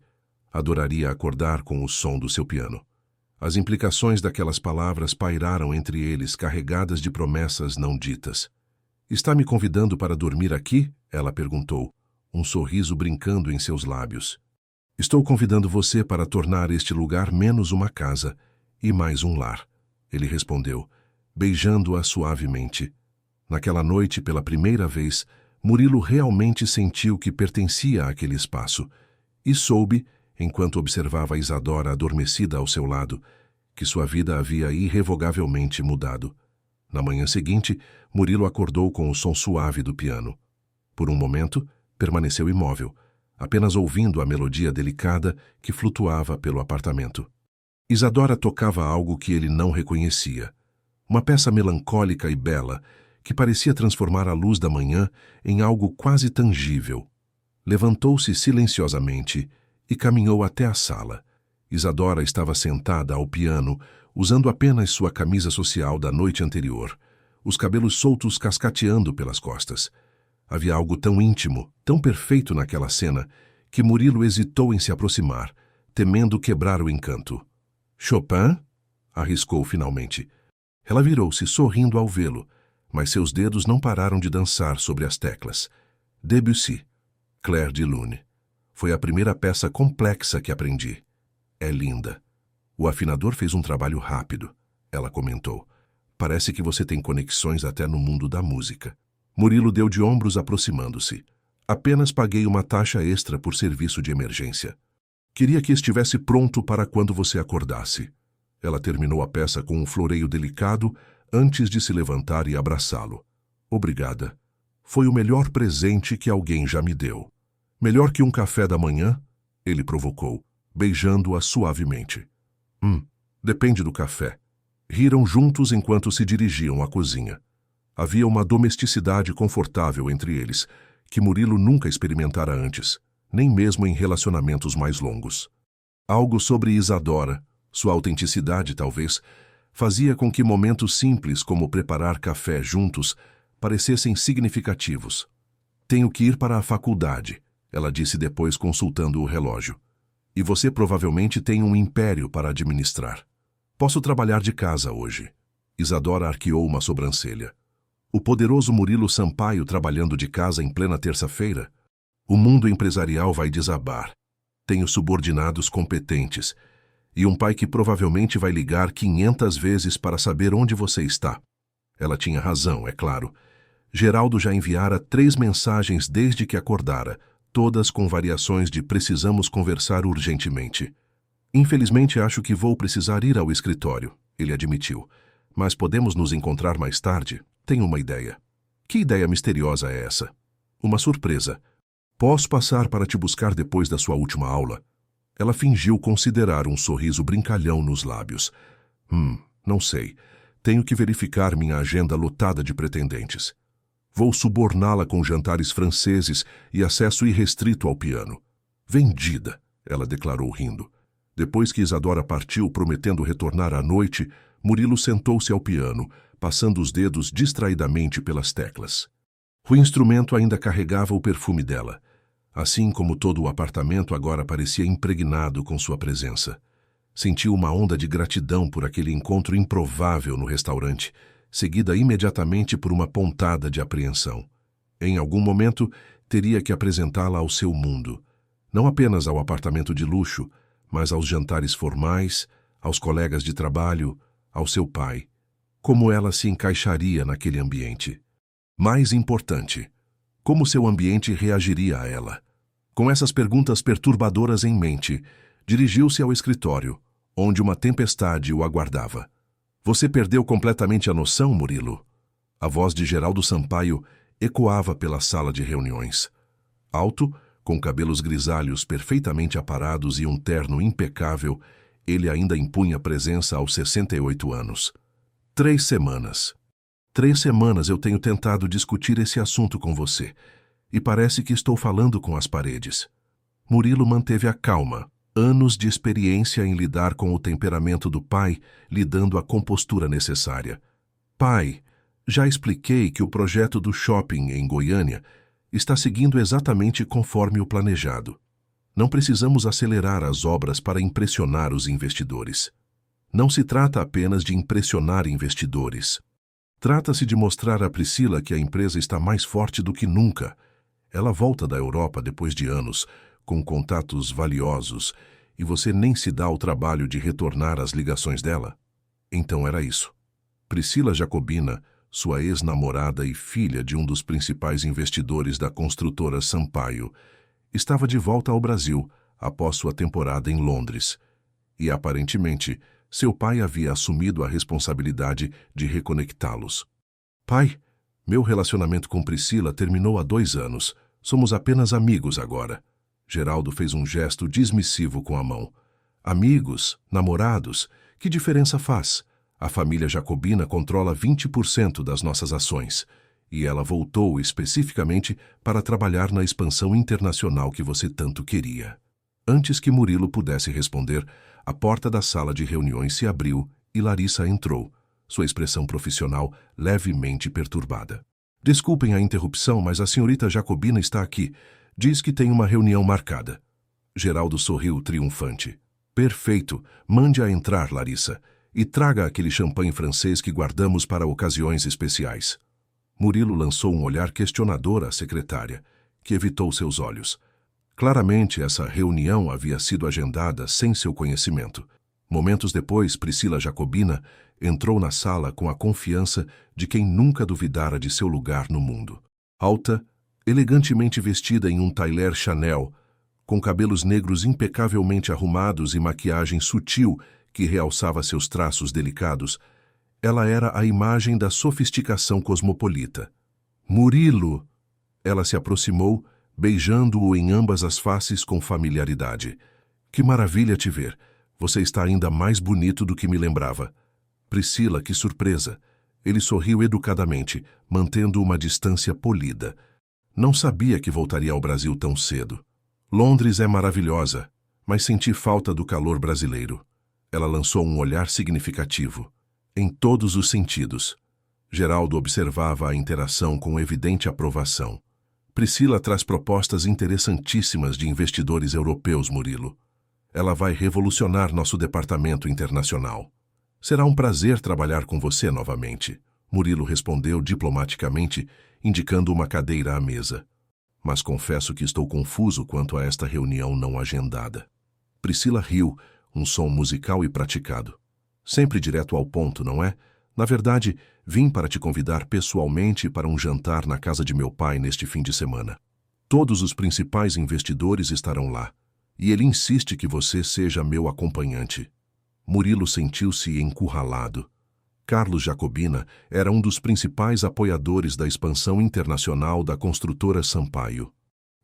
adoraria acordar com o som do seu piano. As implicações daquelas palavras pairaram entre eles, carregadas de promessas não ditas. Está me convidando para dormir aqui? Ela perguntou, um sorriso brincando em seus lábios. Estou convidando você para tornar este lugar menos uma casa e mais um lar, ele respondeu, beijando-a suavemente. Naquela noite, pela primeira vez, Murilo realmente sentiu que pertencia àquele espaço e soube, enquanto observava Isadora adormecida ao seu lado, que sua vida havia irrevogavelmente mudado. Na manhã seguinte, Murilo acordou com o som suave do piano. Por um momento, permaneceu imóvel, apenas ouvindo a melodia delicada que flutuava pelo apartamento. Isadora tocava algo que ele não reconhecia. Uma peça melancólica e bela, que parecia transformar a luz da manhã em algo quase tangível. Levantou-se silenciosamente e caminhou até a sala. Isadora estava sentada ao piano, usando apenas sua camisa social da noite anterior, os cabelos soltos cascateando pelas costas. Havia algo tão íntimo, tão perfeito naquela cena, que Murilo hesitou em se aproximar, temendo quebrar o encanto. Chopin? Arriscou finalmente. Ela virou-se sorrindo ao vê-lo, mas seus dedos não pararam de dançar sobre as teclas. Debussy, Clair de Lune. Foi a primeira peça complexa que aprendi. É linda. O afinador fez um trabalho rápido, ela comentou. Parece que você tem conexões até no mundo da música. Murilo deu de ombros aproximando-se. Apenas paguei uma taxa extra por serviço de emergência. Queria que estivesse pronto para quando você acordasse. Ela terminou a peça com um floreio delicado antes de se levantar e abraçá-lo. Obrigada. Foi o melhor presente que alguém já me deu. Melhor que um café da manhã? Ele provocou, beijando-a suavemente. Depende do café. Riram juntos enquanto se dirigiam à cozinha. Havia uma domesticidade confortável entre eles, que Murilo nunca experimentara antes, nem mesmo em relacionamentos mais longos. Algo sobre Isadora, sua autenticidade talvez, fazia com que momentos simples como preparar café juntos parecessem significativos. Tenho que ir para a faculdade, ela disse depois consultando o relógio. E você provavelmente tem um império para administrar. Posso trabalhar de casa hoje. Isadora arqueou uma sobrancelha. O poderoso Murilo Sampaio trabalhando de casa em plena terça-feira? O mundo empresarial vai desabar. Tenho subordinados competentes. E um pai que provavelmente vai ligar 500 vezes para saber onde você está. Ela tinha razão, é claro. Geraldo já enviara 3 mensagens desde que acordara, todas com variações de precisamos conversar urgentemente. Infelizmente acho que vou precisar ir ao escritório, ele admitiu. Mas podemos nos encontrar mais tarde? Tenho uma ideia. Que ideia misteriosa é essa? Uma surpresa. Posso passar para te buscar depois da sua última aula? Ela fingiu considerar um sorriso brincalhão nos lábios. Não sei. Tenho que verificar minha agenda lotada de pretendentes. Vou suborná-la com jantares franceses e acesso irrestrito ao piano. Vendida, ela declarou rindo. Depois que Isadora partiu prometendo retornar à noite, Murilo sentou-se ao piano, passando os dedos distraidamente pelas teclas. O instrumento ainda carregava o perfume dela, assim como todo o apartamento agora parecia impregnado com sua presença. Sentiu uma onda de gratidão por aquele encontro improvável no restaurante, seguida imediatamente por uma pontada de apreensão. Em algum momento, teria que apresentá-la ao seu mundo, não apenas ao apartamento de luxo, mas aos jantares formais, aos colegas de trabalho, ao seu pai. Como ela se encaixaria naquele ambiente? Mais importante, como seu ambiente reagiria a ela? Com essas perguntas perturbadoras em mente, dirigiu-se ao escritório, onde uma tempestade o aguardava. Você perdeu completamente a noção, Murilo? A voz de Geraldo Sampaio ecoava pela sala de reuniões. Alto, com cabelos grisalhos perfeitamente aparados e um terno impecável, ele ainda impunha presença aos 68 anos. 3 semanas. 3 semanas eu tenho tentado discutir esse assunto com você, e parece que estou falando com as paredes. Murilo manteve a calma. Anos de experiência em lidar com o temperamento do pai, lhe dando a compostura necessária. Pai, já expliquei que o projeto do shopping em Goiânia está seguindo exatamente conforme o planejado. Não precisamos acelerar as obras para impressionar os investidores. Não se trata apenas de impressionar investidores. Trata-se de mostrar a Priscila que a empresa está mais forte do que nunca. Ela volta da Europa depois de anos, com contatos valiosos, e você nem se dá o trabalho de retornar as ligações dela? Então era isso. Priscila Jacobina, sua ex-namorada e filha de um dos principais investidores da construtora Sampaio, estava de volta ao Brasil após sua temporada em Londres. E, aparentemente, seu pai havia assumido a responsabilidade de reconectá-los. Pai, meu relacionamento com Priscila terminou há 2 anos. Somos apenas amigos agora. Geraldo fez um gesto dismissivo com a mão. Amigos, namorados, que diferença faz? A família Jacobina controla 20% das nossas ações. E ela voltou especificamente para trabalhar na expansão internacional que você tanto queria. Antes que Murilo pudesse responder, a porta da sala de reuniões se abriu e Larissa entrou, sua expressão profissional levemente perturbada. Desculpem a interrupção, mas a senhorita Jacobina está aqui. Diz que tem uma reunião marcada. Geraldo sorriu triunfante. Perfeito. Mande-a entrar, Larissa, e traga aquele champanhe francês que guardamos para ocasiões especiais. Murilo lançou um olhar questionador à secretária, que evitou seus olhos. Claramente, essa reunião havia sido agendada sem seu conhecimento. Momentos depois, Priscila Jacobina entrou na sala com a confiança de quem nunca duvidara de seu lugar no mundo. Alta, elegantemente vestida em um tailleur Chanel, com cabelos negros impecavelmente arrumados e maquiagem sutil que realçava seus traços delicados, ela era a imagem da sofisticação cosmopolita. Murilo! Ela se aproximou, beijando-o em ambas as faces com familiaridade. Que maravilha te ver! Você está ainda mais bonito do que me lembrava. Priscila, que surpresa! Ele sorriu educadamente, mantendo uma distância polida. Não sabia que voltaria ao Brasil tão cedo. Londres é maravilhosa, mas senti falta do calor brasileiro. Ela lançou um olhar significativo. Em todos os sentidos. Geraldo observava a interação com evidente aprovação. Priscila traz propostas interessantíssimas de investidores europeus, Murilo. Ela vai revolucionar nosso departamento internacional. Será um prazer trabalhar com você novamente, Murilo respondeu diplomaticamente, indicando uma cadeira à mesa. Mas confesso que estou confuso quanto a esta reunião não agendada. Priscila riu, um som musical e praticado. Sempre direto ao ponto, não é? Na verdade, vim para te convidar pessoalmente para um jantar na casa de meu pai neste fim de semana. Todos os principais investidores estarão lá, e ele insiste que você seja meu acompanhante. Murilo sentiu-se encurralado. Carlos Jacobina era um dos principais apoiadores da expansão internacional da construtora Sampaio.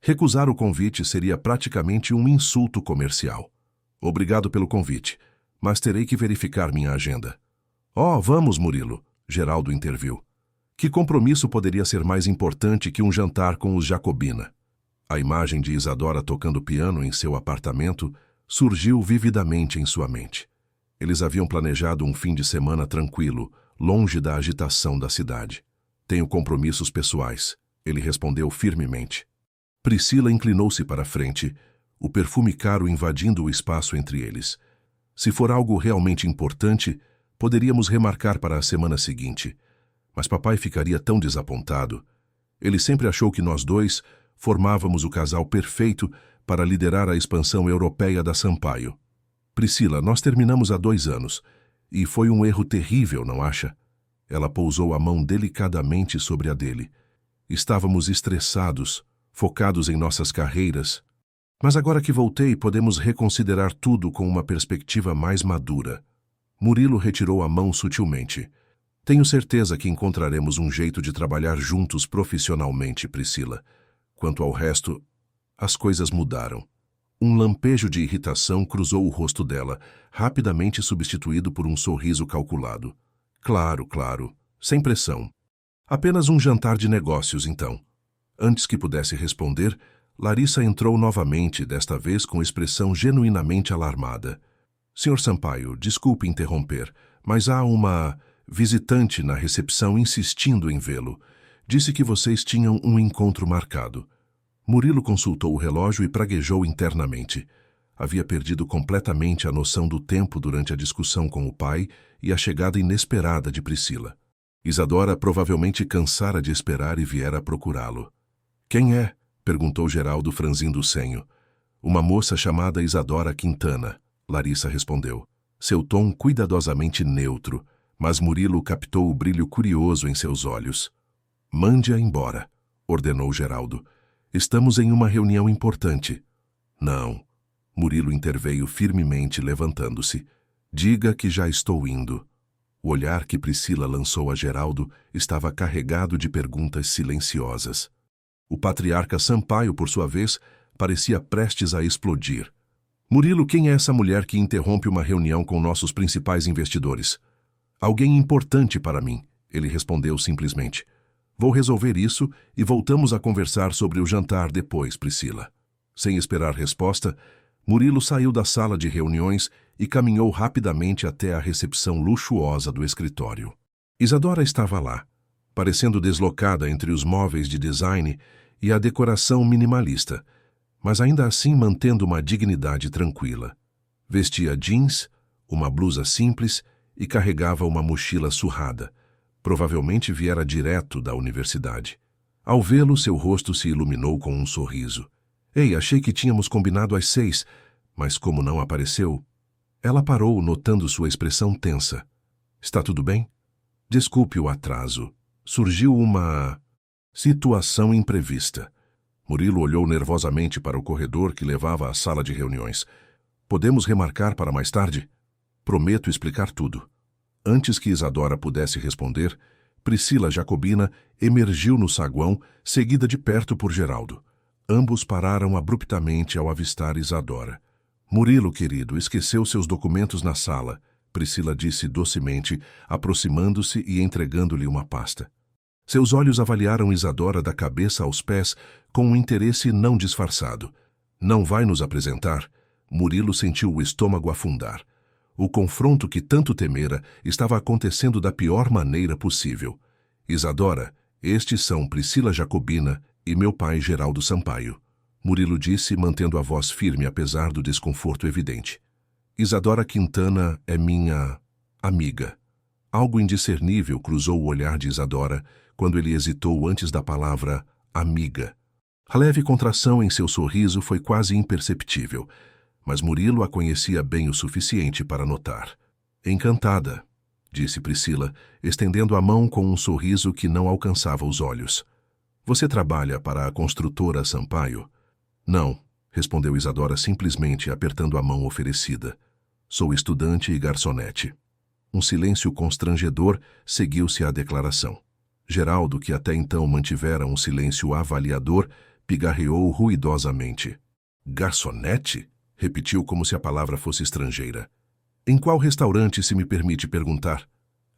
Recusar o convite seria praticamente um insulto comercial. Obrigado pelo convite, mas terei que verificar minha agenda. Oh, vamos, Murilo, Geraldo interviu. Que compromisso poderia ser mais importante que um jantar com os Jacobina? A imagem de Isadora tocando piano em seu apartamento surgiu vividamente em sua mente. Eles haviam planejado um fim de semana tranquilo, longe da agitação da cidade. Tenho compromissos pessoais, ele respondeu firmemente. Priscila inclinou-se para a frente, o perfume caro invadindo o espaço entre eles. Se for algo realmente importante, poderíamos remarcar para a semana seguinte. Mas papai ficaria tão desapontado. Ele sempre achou que nós dois formávamos o casal perfeito para liderar a expansão europeia da Sampaio. Priscila, nós terminamos há 2 anos, e foi um erro terrível, não acha? Ela pousou a mão delicadamente sobre a dele. Estávamos estressados, focados em nossas carreiras. Mas agora que voltei, podemos reconsiderar tudo com uma perspectiva mais madura. Murilo retirou a mão sutilmente. Tenho certeza que encontraremos um jeito de trabalhar juntos profissionalmente, Priscila. Quanto ao resto, as coisas mudaram. Um lampejo de irritação cruzou o rosto dela, rapidamente substituído por um sorriso calculado. Claro, claro, sem pressão. Apenas um jantar de negócios, então. Antes que pudesse responder, Larissa entrou novamente, desta vez com expressão genuinamente alarmada. Sr. Sampaio, desculpe interromper, mas há uma visitante na recepção insistindo em vê-lo. Disse que vocês tinham um encontro marcado. Murilo consultou o relógio e praguejou internamente. Havia perdido completamente a noção do tempo durante a discussão com o pai e a chegada inesperada de Priscila. Isadora provavelmente cansara de esperar e viera procurá-lo. Quem é? Perguntou Geraldo, franzindo o senho. Uma moça chamada Isadora Quintana, Larissa respondeu. Seu tom cuidadosamente neutro, mas Murilo captou o brilho curioso em seus olhos. Mande-a embora, ordenou Geraldo. Estamos em uma reunião importante. Não. Murilo interveio firmemente, levantando-se. Diga que já estou indo. O olhar que Priscila lançou a Geraldo estava carregado de perguntas silenciosas. O patriarca Sampaio, por sua vez, parecia prestes a explodir. Murilo, quem é essa mulher que interrompe uma reunião com nossos principais investidores? Alguém importante para mim, ele respondeu simplesmente. Vou resolver isso e voltamos a conversar sobre o jantar depois, Priscila. Sem esperar resposta, Murilo saiu da sala de reuniões e caminhou rapidamente até a recepção luxuosa do escritório. Isadora estava lá, parecendo deslocada entre os móveis de design e a decoração minimalista, mas ainda assim mantendo uma dignidade tranquila. Vestia jeans, uma blusa simples e carregava uma mochila surrada. Provavelmente viera direto da universidade. Ao vê-lo, seu rosto se iluminou com um sorriso. Ei, achei que tínhamos combinado às 6, mas como não apareceu... Ela parou, notando sua expressão tensa. Está tudo bem? Desculpe o atraso. Surgiu uma... situação imprevista. Murilo olhou nervosamente para o corredor que levava à sala de reuniões. Podemos remarcar para mais tarde? Prometo explicar tudo. Antes que Isadora pudesse responder, Priscila Jacobina emergiu no saguão, seguida de perto por Geraldo. Ambos pararam abruptamente ao avistar Isadora. Murilo, querido, esqueceu seus documentos na sala, Priscila disse docemente, aproximando-se e entregando-lhe uma pasta. Seus olhos avaliaram Isadora da cabeça aos pés com um interesse não disfarçado. Não vai nos apresentar? Murilo sentiu o estômago afundar. O confronto que tanto temera estava acontecendo da pior maneira possível. Isadora, estes são Priscila Jacobina e meu pai Geraldo Sampaio. Murilo disse, mantendo a voz firme apesar do desconforto evidente. Isadora Quintana é minha... amiga. Algo indiscernível cruzou o olhar de Isadora quando ele hesitou antes da palavra amiga. A leve contração em seu sorriso foi quase imperceptível, mas Murilo a conhecia bem o suficiente para notar. Encantada, disse Priscila, estendendo a mão com um sorriso que não alcançava os olhos. Você trabalha para a construtora Sampaio? Não, respondeu Isadora simplesmente apertando a mão oferecida. Sou estudante e garçonete. Um silêncio constrangedor seguiu-se à declaração. Geraldo, que até então mantivera um silêncio avaliador, pigarreou ruidosamente. Garçonete? Repetiu como se a palavra fosse estrangeira. Em qual restaurante, se me permite perguntar?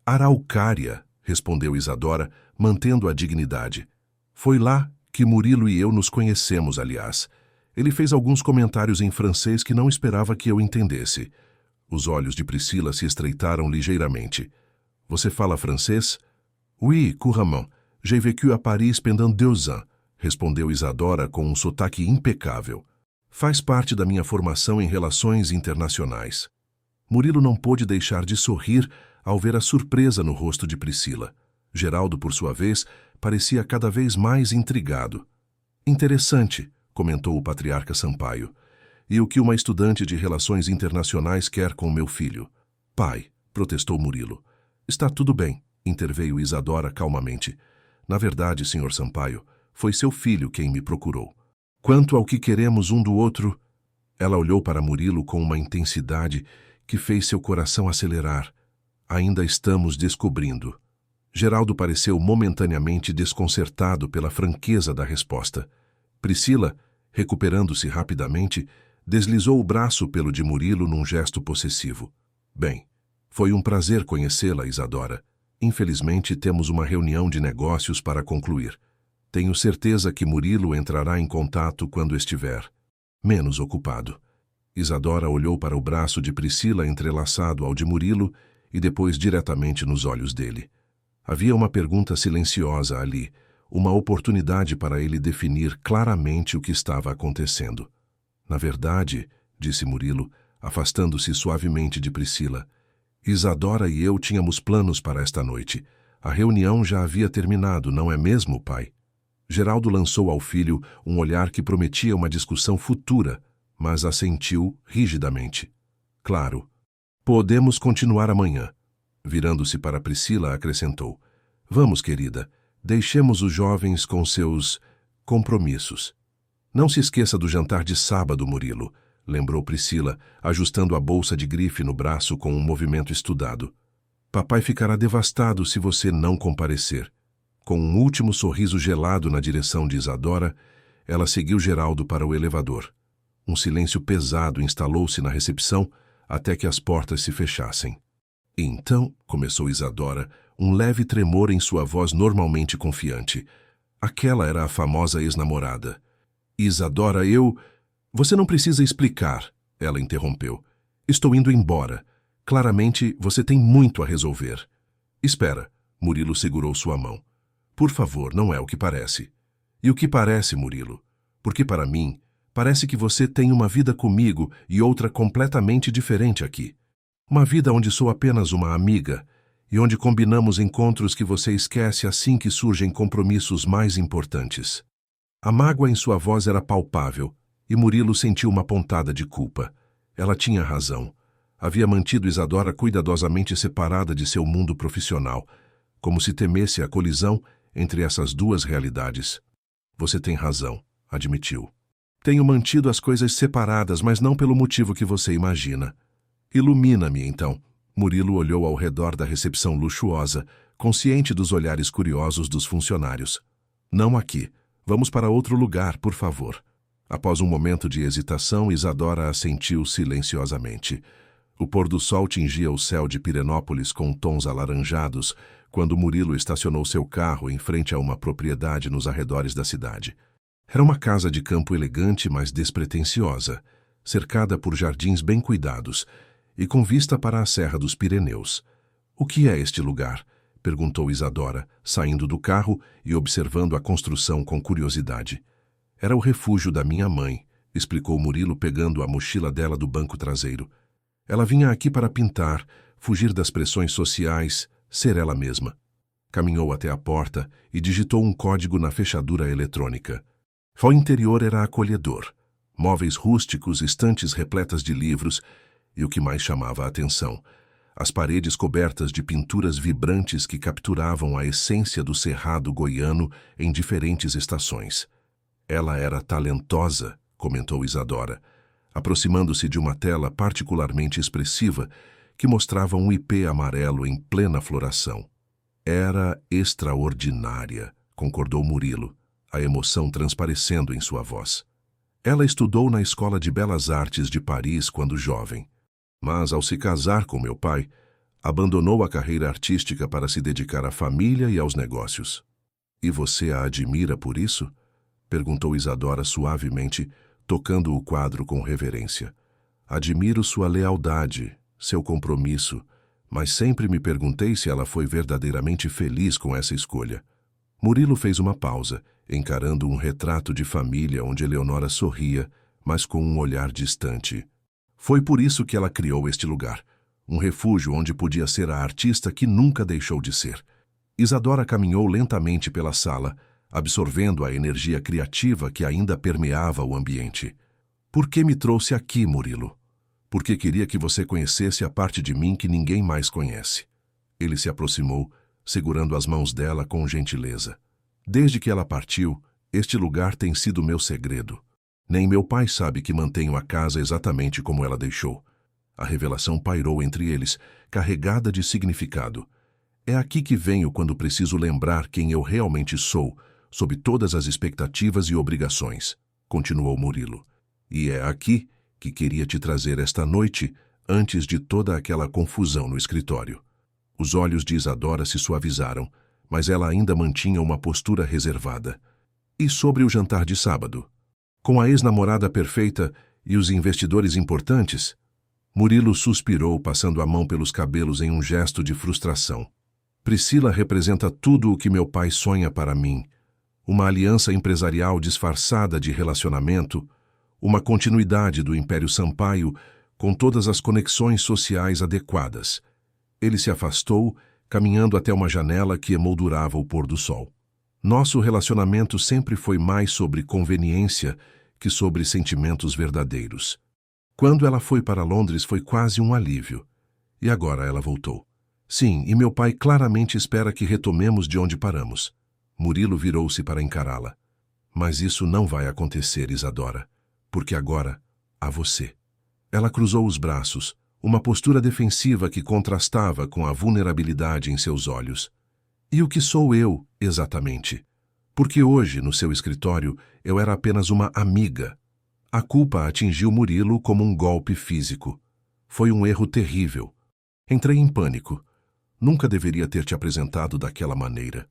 Araucária, respondeu Isadora, mantendo a dignidade. Foi lá que Murilo e eu nos conhecemos, aliás. Ele fez alguns comentários em francês que não esperava que eu entendesse. Os olhos de Priscila se estreitaram ligeiramente. Você fala francês? Oui, couramment. J'ai vécu à Paris pendant 2 ans, respondeu Isadora com um sotaque impecável. Faz parte da minha formação em relações internacionais. Murilo não pôde deixar de sorrir ao ver a surpresa no rosto de Priscila. Geraldo, por sua vez, parecia cada vez mais intrigado. Interessante, comentou o patriarca Sampaio. E o que uma estudante de relações internacionais quer com meu filho? Pai, protestou Murilo. Está tudo bem, interveio Isadora calmamente. Na verdade, Sr. Sampaio, foi seu filho quem me procurou. Quanto ao que queremos um do outro... Ela olhou para Murilo com uma intensidade que fez seu coração acelerar. Ainda estamos descobrindo. Geraldo pareceu momentaneamente desconcertado pela franqueza da resposta. Priscila, recuperando-se rapidamente, deslizou o braço pelo de Murilo num gesto possessivo. Bem, foi um prazer conhecê-la, Isadora. Infelizmente, temos uma reunião de negócios para concluir. Tenho certeza que Murilo entrará em contato quando estiver menos ocupado. Isadora olhou para o braço de Priscila entrelaçado ao de Murilo e depois diretamente nos olhos dele. Havia uma pergunta silenciosa ali, uma oportunidade para ele definir claramente o que estava acontecendo. Na verdade, disse Murilo, afastando-se suavemente de Priscila, Isadora e eu tínhamos planos para esta noite. A reunião já havia terminado, não é mesmo, pai? Geraldo lançou ao filho um olhar que prometia uma discussão futura, mas assentiu rigidamente. Claro. Podemos continuar amanhã. Virando-se para Priscila, acrescentou. Vamos, querida, deixemos os jovens com seus compromissos. Não se esqueça do jantar de sábado, Murilo, lembrou Priscila, ajustando a bolsa de grife no braço com um movimento estudado. Papai ficará devastado se você não comparecer. Com um último sorriso gelado na direção de Isadora, ela seguiu Geraldo para o elevador. Um silêncio pesado instalou-se na recepção até que as portas se fechassem. Então, começou Isadora, um leve tremor em sua voz normalmente confiante. Aquela era a famosa ex-namorada. Isadora, Você não precisa explicar, ela interrompeu. Estou indo embora. Claramente, você tem muito a resolver. Espera, Murilo segurou sua mão. Por favor, não é o que parece. E o que parece, Murilo? Porque para mim, parece que você tem uma vida comigo e outra completamente diferente aqui. Uma vida onde sou apenas uma amiga e onde combinamos encontros que você esquece assim que surgem compromissos mais importantes. A mágoa em sua voz era palpável e Murilo sentiu uma pontada de culpa. Ela tinha razão. Havia mantido Isadora cuidadosamente separada de seu mundo profissional, como se temesse a colisão entre essas duas realidades. Você tem razão, admitiu. Tenho mantido as coisas separadas, mas não pelo motivo que você imagina. Ilumina-me, então. Murilo olhou ao redor da recepção luxuosa, consciente dos olhares curiosos dos funcionários. Não aqui. Vamos para outro lugar, por favor. Após um momento de hesitação, Isadora assentiu silenciosamente. O pôr do sol tingia o céu de Pirenópolis com tons alaranjados, quando Murilo estacionou seu carro em frente a uma propriedade nos arredores da cidade. Era uma casa de campo elegante, mas despretensiosa, cercada por jardins bem cuidados e com vista para a Serra dos Pirineus. O que é este lugar? Perguntou Isadora, saindo do carro e observando a construção com curiosidade. Era o refúgio da minha mãe, explicou Murilo pegando a mochila dela do banco traseiro. Ela vinha aqui para pintar, fugir das pressões sociais, ser ela mesma. Caminhou até a porta e digitou um código na fechadura eletrônica. O interior era acolhedor. Móveis rústicos, estantes repletas de livros e o que mais chamava a atenção, as paredes cobertas de pinturas vibrantes que capturavam a essência do cerrado goiano em diferentes estações. Ela era talentosa, comentou Isadora, aproximando-se de uma tela particularmente expressiva que mostrava um ipê amarelo em plena floração. Era extraordinária, concordou Murilo, a emoção transparecendo em sua voz. Ela estudou na Escola de Belas Artes de Paris quando jovem, mas ao se casar com meu pai, abandonou a carreira artística para se dedicar à família e aos negócios. E você a admira por isso? Perguntou Isadora suavemente, tocando o quadro com reverência. Admiro sua lealdade, seu compromisso, mas sempre me perguntei se ela foi verdadeiramente feliz com essa escolha. Murilo fez uma pausa, encarando um retrato de família onde Eleonora sorria, mas com um olhar distante. Foi por isso que ela criou este lugar, um refúgio onde podia ser a artista que nunca deixou de ser. Isadora caminhou lentamente pela sala, absorvendo a energia criativa que ainda permeava o ambiente. Por que me trouxe aqui, Murilo? Porque queria que você conhecesse a parte de mim que ninguém mais conhece. Ele se aproximou, segurando as mãos dela com gentileza. Desde que ela partiu, este lugar tem sido meu segredo. Nem meu pai sabe que mantenho a casa exatamente como ela deixou. A revelação pairou entre eles, carregada de significado. É aqui que venho quando preciso lembrar quem eu realmente sou, sob todas as expectativas e obrigações, continuou Murilo. E é aqui que queria te trazer esta noite, antes de toda aquela confusão no escritório. Os olhos de Isadora se suavizaram, mas ela ainda mantinha uma postura reservada. E sobre o jantar de sábado? Com a ex-namorada perfeita e os investidores importantes? Murilo suspirou, passando a mão pelos cabelos em um gesto de frustração. Priscila representa tudo o que meu pai sonha para mim. Uma aliança empresarial disfarçada de relacionamento, uma continuidade do Império Sampaio com todas as conexões sociais adequadas. Ele se afastou, caminhando até uma janela que emoldurava o pôr do sol. Nosso relacionamento sempre foi mais sobre conveniência que sobre sentimentos verdadeiros. Quando ela foi para Londres foi quase um alívio. E agora ela voltou. Sim, e meu pai claramente espera que retomemos de onde paramos. Murilo virou-se para encará-la. Mas isso não vai acontecer, Isadora, porque agora há você. Ela cruzou os braços, uma postura defensiva que contrastava com a vulnerabilidade em seus olhos. E o que sou eu, exatamente? Porque hoje, no seu escritório, eu era apenas uma amiga. A culpa atingiu Murilo como um golpe físico. Foi um erro terrível. Entrei em pânico. Nunca deveria ter te apresentado daquela maneira.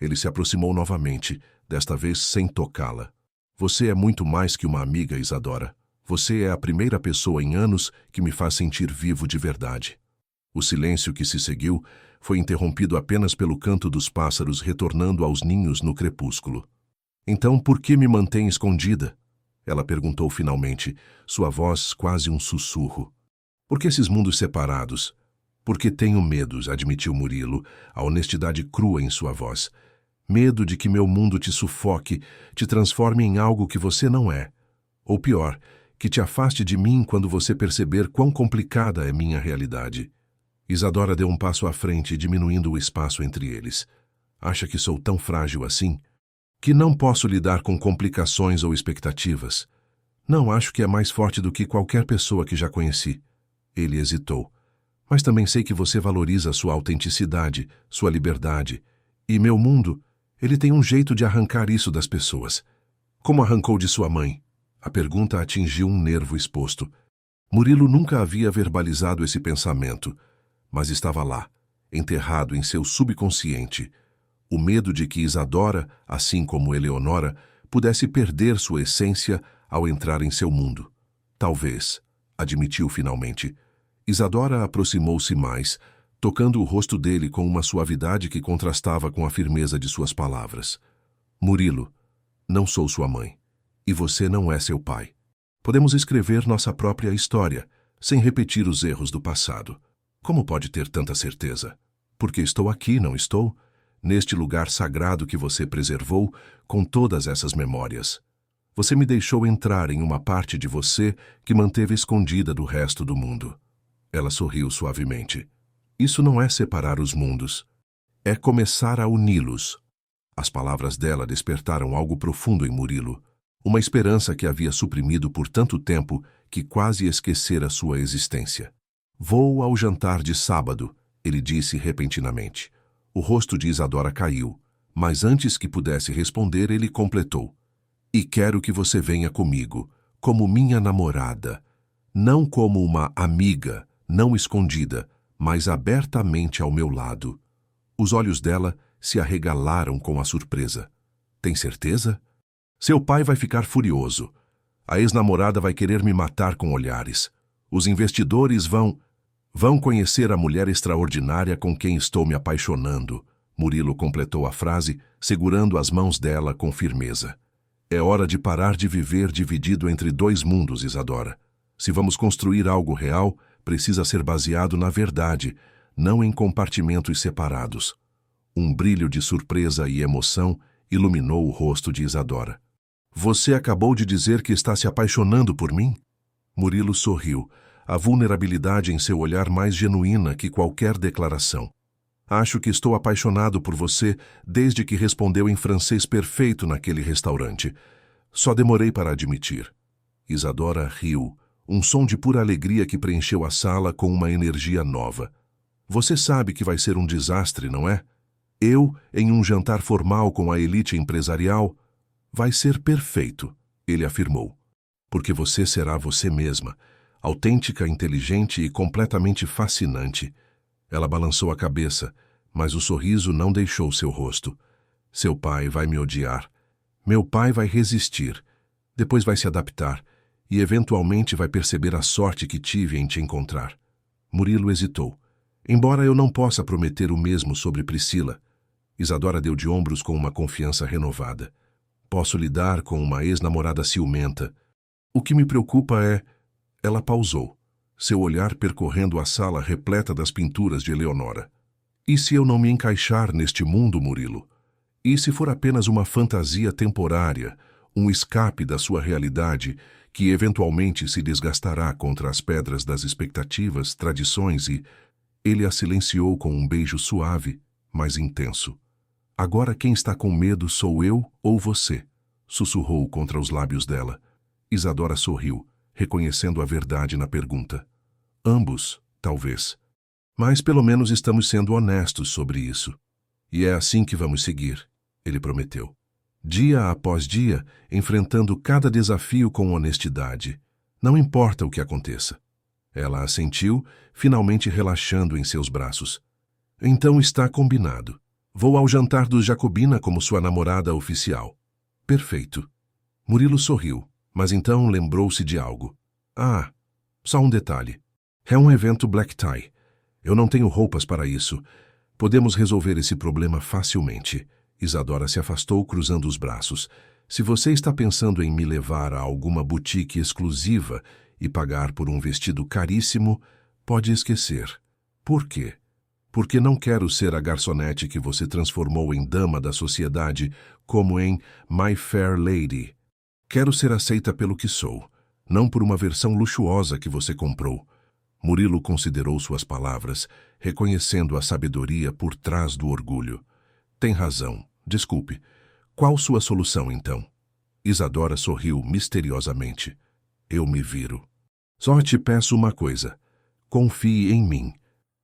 Ele se aproximou novamente, desta vez sem tocá-la. Você é muito mais que uma amiga, Isadora. Você é a primeira pessoa em anos que me faz sentir vivo de verdade. O silêncio que se seguiu foi interrompido apenas pelo canto dos pássaros retornando aos ninhos no crepúsculo. Então, por que me mantém escondida? Ela perguntou finalmente, sua voz quase um sussurro. Por que esses mundos separados? Porque tenho medos, admitiu Murilo, a honestidade crua em sua voz. Medo de que meu mundo te sufoque, te transforme em algo que você não é. Ou pior, que te afaste de mim quando você perceber quão complicada é minha realidade. Isadora deu um passo à frente, diminuindo o espaço entre eles. Acha que sou tão frágil assim? Que não posso lidar com complicações ou expectativas? Não, acho que é mais forte do que qualquer pessoa que já conheci. Ele hesitou. Mas também sei que você valoriza sua autenticidade, sua liberdade. E meu mundo, ele tem um jeito de arrancar isso das pessoas. Como arrancou de sua mãe? A pergunta atingiu um nervo exposto. Murilo nunca havia verbalizado esse pensamento, mas estava lá, enterrado em seu subconsciente. O medo de que Isadora, assim como Eleonora, pudesse perder sua essência ao entrar em seu mundo. Talvez, admitiu finalmente. Isadora aproximou-se mais, tocando o rosto dele com uma suavidade que contrastava com a firmeza de suas palavras. Murilo, não sou sua mãe, e você não é seu pai. Podemos escrever nossa própria história, sem repetir os erros do passado. Como pode ter tanta certeza? Porque estou aqui, não estou? Neste lugar sagrado que você preservou, com todas essas memórias. Você me deixou entrar em uma parte de você que manteve escondida do resto do mundo. Ela sorriu suavemente. Isso não é separar os mundos. É começar a uni-los. As palavras dela despertaram algo profundo em Murilo. Uma esperança que havia suprimido por tanto tempo que quase esquecera sua existência. Vou ao jantar de sábado, ele disse repentinamente. O rosto de Isadora caiu, mas antes que pudesse responder, ele completou. E quero que você venha comigo, como minha namorada. Não como uma amiga, não escondida, mas abertamente ao meu lado. Os olhos dela se arregalaram com a surpresa. Tem certeza? Seu pai vai ficar furioso. A ex-namorada vai querer me matar com olhares. Os investidores vão conhecer a mulher extraordinária com quem estou me apaixonando. Murilo completou a frase, segurando as mãos dela com firmeza. É hora de parar de viver dividido entre dois mundos, Isadora. Se vamos construir algo real, precisa ser baseado na verdade, não em compartimentos separados. Um brilho de surpresa e emoção iluminou o rosto de Isadora. Você acabou de dizer que está se apaixonando por mim? Murilo sorriu, a vulnerabilidade em seu olhar mais genuína que qualquer declaração. Acho que estou apaixonado por você desde que respondeu em francês perfeito naquele restaurante. Só demorei para admitir. Isadora riu, um som de pura alegria que preencheu a sala com uma energia nova. Você sabe que vai ser um desastre, não é? Eu, em um jantar formal com a elite empresarial, vai ser perfeito, ele afirmou. Porque você será você mesma, autêntica, inteligente e completamente fascinante. Ela balançou a cabeça, mas o sorriso não deixou seu rosto. Seu pai vai me odiar. Meu pai vai resistir, depois vai se adaptar e eventualmente vai perceber a sorte que tive em te encontrar. Murilo hesitou. Embora eu não possa prometer o mesmo sobre Priscila, Isadora deu de ombros com uma confiança renovada. Posso lidar com uma ex-namorada ciumenta. O que me preocupa é... Ela pausou, seu olhar percorrendo a sala repleta das pinturas de Eleonora. E se eu não me encaixar neste mundo, Murilo? E se for apenas uma fantasia temporária, um escape da sua realidade que eventualmente se desgastará contra as pedras das expectativas, tradições e... Ele a silenciou com um beijo suave, mas intenso. Agora quem está com medo sou eu ou você? Sussurrou contra os lábios dela. Isadora sorriu, reconhecendo a verdade na pergunta. Ambos, talvez. Mas pelo menos estamos sendo honestos sobre isso. E é assim que vamos seguir, ele prometeu. Dia após dia, enfrentando cada desafio com honestidade. Não importa o que aconteça. Ela assentiu, finalmente relaxando em seus braços. Então está combinado. Vou ao jantar dos Jacobina como sua namorada oficial. Perfeito. Murilo sorriu, mas então lembrou-se de algo. Ah, só um detalhe. É um evento black tie. Eu não tenho roupas para isso. Podemos resolver esse problema facilmente. Isadora se afastou cruzando os braços. Se você está pensando em me levar a alguma boutique exclusiva e pagar por um vestido caríssimo, pode esquecer. Por quê? Porque não quero ser a garçonete que você transformou em dama da sociedade, como em My Fair Lady. Quero ser aceita pelo que sou, não por uma versão luxuosa que você comprou. Murilo considerou suas palavras, reconhecendo a sabedoria por trás do orgulho. Tem razão. Desculpe. Qual sua solução, então? Isadora sorriu misteriosamente. Eu me viro. Só te peço uma coisa. Confie em mim.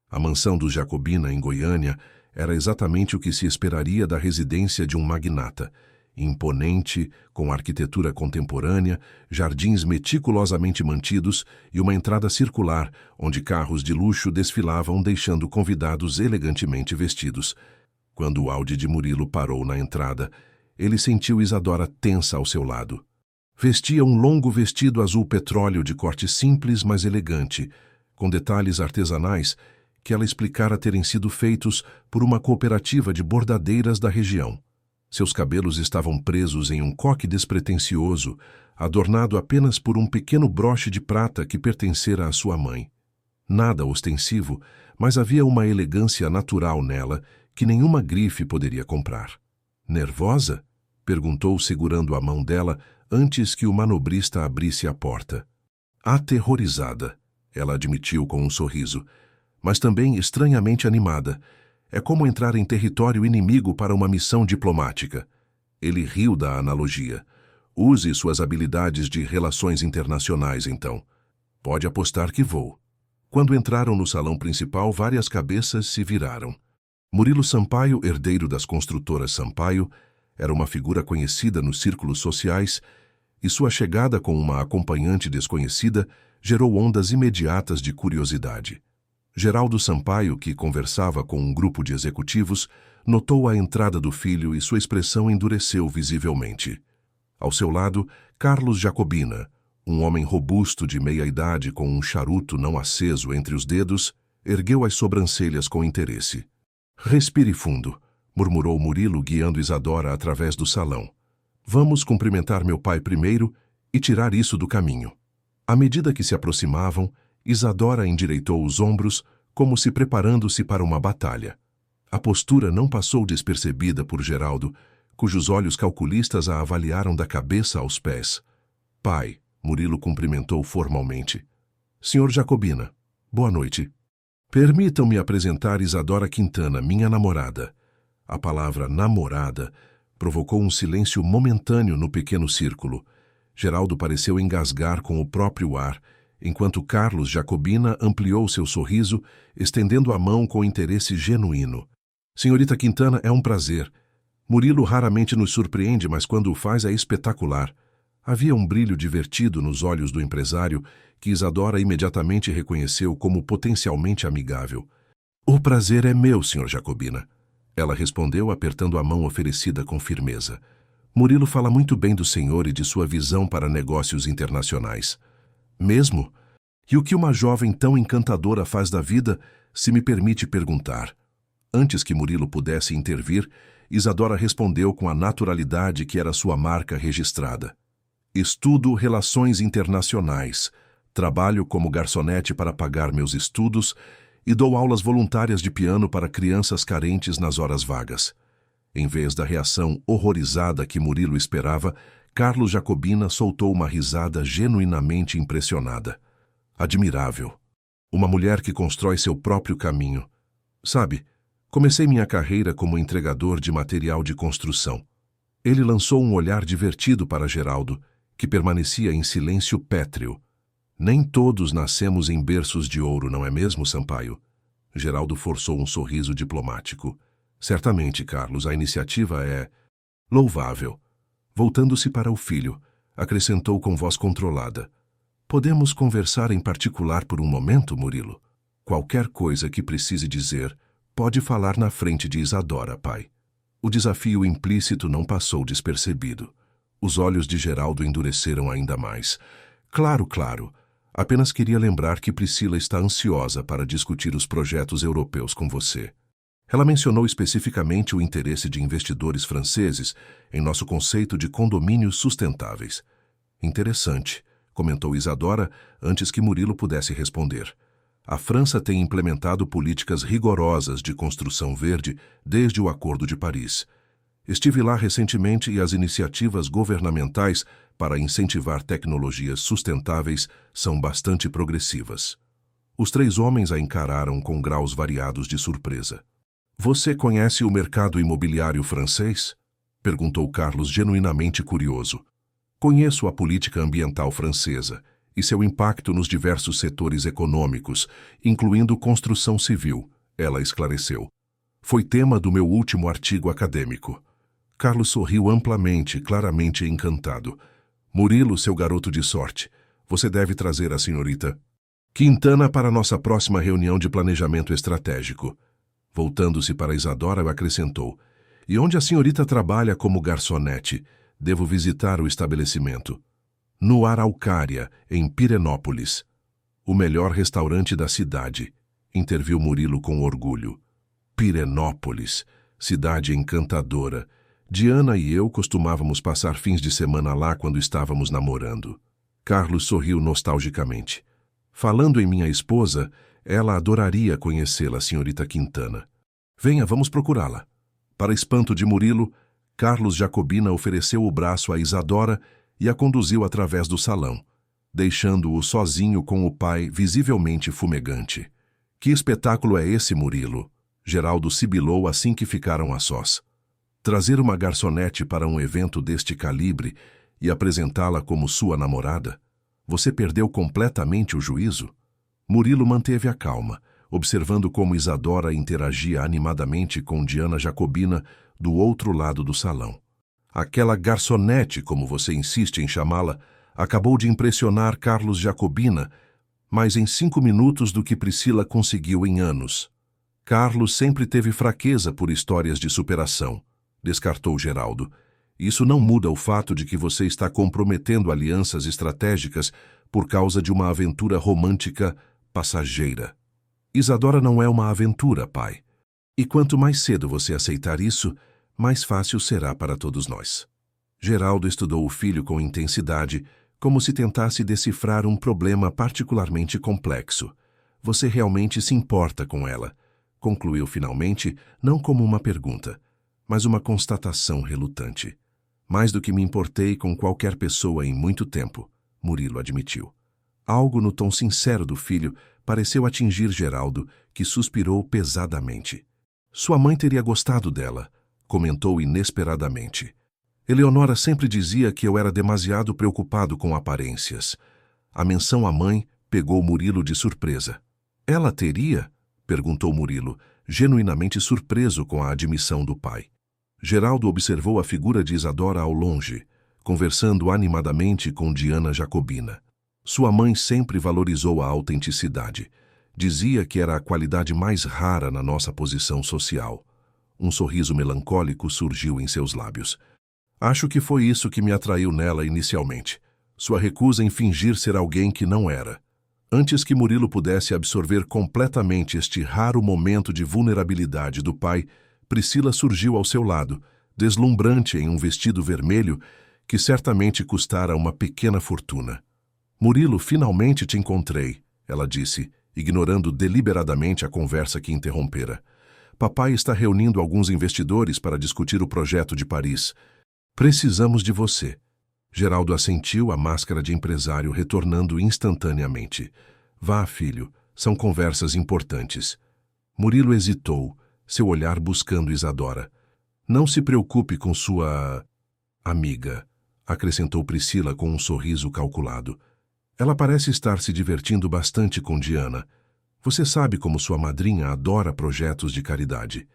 A mansão dos Jacobina, em Goiânia, era exatamente o que se esperaria da residência de um magnata. Imponente, com arquitetura contemporânea, jardins meticulosamente mantidos e uma entrada circular, onde carros de luxo desfilavam deixando convidados elegantemente vestidos. Quando o Audi de Murilo parou na entrada, ele sentiu Isadora tensa ao seu lado. Vestia um longo vestido azul petróleo de corte simples, mas elegante, com detalhes artesanais que ela explicara terem sido feitos por uma cooperativa de bordadeiras da região. Seus cabelos estavam presos em um coque despretensioso, adornado apenas por um pequeno broche de prata que pertencera à sua mãe. Nada ostensivo, mas havia uma elegância natural nela que nenhuma grife poderia comprar. Nervosa? Perguntou segurando a mão dela antes que o manobrista abrisse a porta. Aterrorizada, ela admitiu com um sorriso, mas também estranhamente animada. É como entrar em território inimigo para uma missão diplomática. Ele riu da analogia. Use suas habilidades de relações internacionais, então. Pode apostar que vou. Quando entraram no salão principal, várias cabeças se viraram. Murilo Sampaio, herdeiro das construtoras Sampaio, era uma figura conhecida nos círculos sociais e sua chegada com uma acompanhante desconhecida gerou ondas imediatas de curiosidade. Geraldo Sampaio, que conversava com um grupo de executivos, notou a entrada do filho e sua expressão endureceu visivelmente. Ao seu lado, Carlos Jacobina, um homem robusto de meia-idade com um charuto não aceso entre os dedos, ergueu as sobrancelhas com interesse. Respire fundo, murmurou Murilo guiando Isadora através do salão. Vamos cumprimentar meu pai primeiro e tirar isso do caminho. À medida que se aproximavam, Isadora endireitou os ombros, como se preparando-se para uma batalha. A postura não passou despercebida por Geraldo, cujos olhos calculistas a avaliaram da cabeça aos pés. Pai, Murilo cumprimentou formalmente. Senhor Jacobina, boa noite. Permitam-me apresentar Isadora Quintana, minha namorada. A palavra namorada provocou um silêncio momentâneo no pequeno círculo. Geraldo pareceu engasgar com o próprio ar, enquanto Carlos Jacobina ampliou seu sorriso, estendendo a mão com interesse genuíno. Senhorita Quintana, é um prazer. Murilo raramente nos surpreende, mas quando o faz é espetacular. Havia um brilho divertido nos olhos do empresário, que Isadora imediatamente reconheceu como potencialmente amigável. O prazer é meu, Sr. Jacobina. Ela respondeu apertando a mão oferecida com firmeza. Murilo fala muito bem do senhor e de sua visão para negócios internacionais. Mesmo? E o que uma jovem tão encantadora faz da vida, se me permite perguntar? Antes que Murilo pudesse intervir, Isadora respondeu com a naturalidade que era sua marca registrada. Estudo relações internacionais, trabalho como garçonete para pagar meus estudos e dou aulas voluntárias de piano para crianças carentes nas horas vagas. Em vez da reação horrorizada que Murilo esperava, Carlos Jacobina soltou uma risada genuinamente impressionada. Admirável. Uma mulher que constrói seu próprio caminho. Sabe, comecei minha carreira como entregador de material de construção. Ele lançou um olhar divertido para Geraldo, que permanecia em silêncio pétreo. Nem todos nascemos em berços de ouro, não é mesmo, Sampaio? Geraldo forçou um sorriso diplomático. Certamente, Carlos, a iniciativa é louvável. Voltando-se para o filho, acrescentou com voz controlada. Podemos conversar em particular por um momento, Murilo? Qualquer coisa que precise dizer, pode falar na frente de Isadora, pai. O desafio implícito não passou despercebido. Os olhos de Geraldo endureceram ainda mais. Claro, claro. Apenas queria lembrar que Priscila está ansiosa para discutir os projetos europeus com você. Ela mencionou especificamente o interesse de investidores franceses em nosso conceito de condomínios sustentáveis. Interessante, comentou Isadora antes que Murilo pudesse responder. A França tem implementado políticas rigorosas de construção verde desde o Acordo de Paris. Estive lá recentemente e as iniciativas governamentais para incentivar tecnologias sustentáveis são bastante progressivas. Os três homens a encararam com graus variados de surpresa. Você conhece o mercado imobiliário francês? Perguntou Carlos, genuinamente curioso. Conheço a política ambiental francesa e seu impacto nos diversos setores econômicos, incluindo construção civil, ela esclareceu. Foi tema do meu último artigo acadêmico. Carlos sorriu amplamente, claramente encantado. Murilo, seu garoto de sorte, você deve trazer a senhorita Quintana para nossa próxima reunião de planejamento estratégico. Voltando-se para Isadora, acrescentou. E onde a senhorita trabalha como garçonete, devo visitar o estabelecimento. No Araucária, em Pirenópolis. O melhor restaurante da cidade, interviu Murilo com orgulho. Pirenópolis, cidade encantadora. Diana e eu costumávamos passar fins de semana lá quando estávamos namorando. Carlos sorriu nostalgicamente. Falando em minha esposa, ela adoraria conhecê-la, senhorita Quintana. Venha, vamos procurá-la. Para espanto de Murilo, Carlos Jacobina ofereceu o braço a Isadora e a conduziu através do salão, deixando-o sozinho com o pai visivelmente fumegante. Que espetáculo é esse, Murilo? Geraldo sibilou assim que ficaram a sós. Trazer uma garçonete para um evento deste calibre e apresentá-la como sua namorada? Você perdeu completamente o juízo? Murilo manteve a calma, observando como Isadora interagia animadamente com Diana Jacobina do outro lado do salão. Aquela garçonete, como você insiste em chamá-la, acabou de impressionar Carlos Jacobina, mais em 5 minutos do que Priscila conseguiu em anos. Carlos sempre teve fraqueza por histórias de superação, descartou Geraldo. Isso não muda o fato de que você está comprometendo alianças estratégicas por causa de uma aventura romântica passageira. Isadora não é uma aventura, pai. E quanto mais cedo você aceitar isso, mais fácil será para todos nós. Geraldo estudou o filho com intensidade, como se tentasse decifrar um problema particularmente complexo. Você realmente se importa com ela, concluiu finalmente, não como uma pergunta, mas uma constatação relutante. Mais do que me importei com qualquer pessoa em muito tempo, Murilo admitiu. Algo no tom sincero do filho pareceu atingir Geraldo, que suspirou pesadamente. Sua mãe teria gostado dela, comentou inesperadamente. Eleonora sempre dizia que eu era demasiado preocupado com aparências. A menção à mãe pegou Murilo de surpresa. Ela teria? Perguntou Murilo, genuinamente surpreso com a admissão do pai. Geraldo observou a figura de Isadora ao longe, conversando animadamente com Diana Jacobina. Sua mãe sempre valorizou a autenticidade. Dizia que era a qualidade mais rara na nossa posição social. Um sorriso melancólico surgiu em seus lábios. Acho que foi isso que me atraiu nela inicialmente. Sua recusa em fingir ser alguém que não era. Antes que Murilo pudesse absorver completamente este raro momento de vulnerabilidade do pai, Priscila surgiu ao seu lado, deslumbrante em um vestido vermelho que certamente custara uma pequena fortuna. Murilo, finalmente te encontrei, ela disse, ignorando deliberadamente a conversa que interrompera. Papai está reunindo alguns investidores para discutir o projeto de Paris. Precisamos de você. Geraldo assentiu, a máscara de empresário retornando instantaneamente. Vá, filho, são conversas importantes. Murilo hesitou, seu olhar buscando Isadora. Não se preocupe com sua amiga, acrescentou Priscila com um sorriso calculado. Ela parece estar se divertindo bastante com Diana. Você sabe como sua madrinha adora projetos de caridade.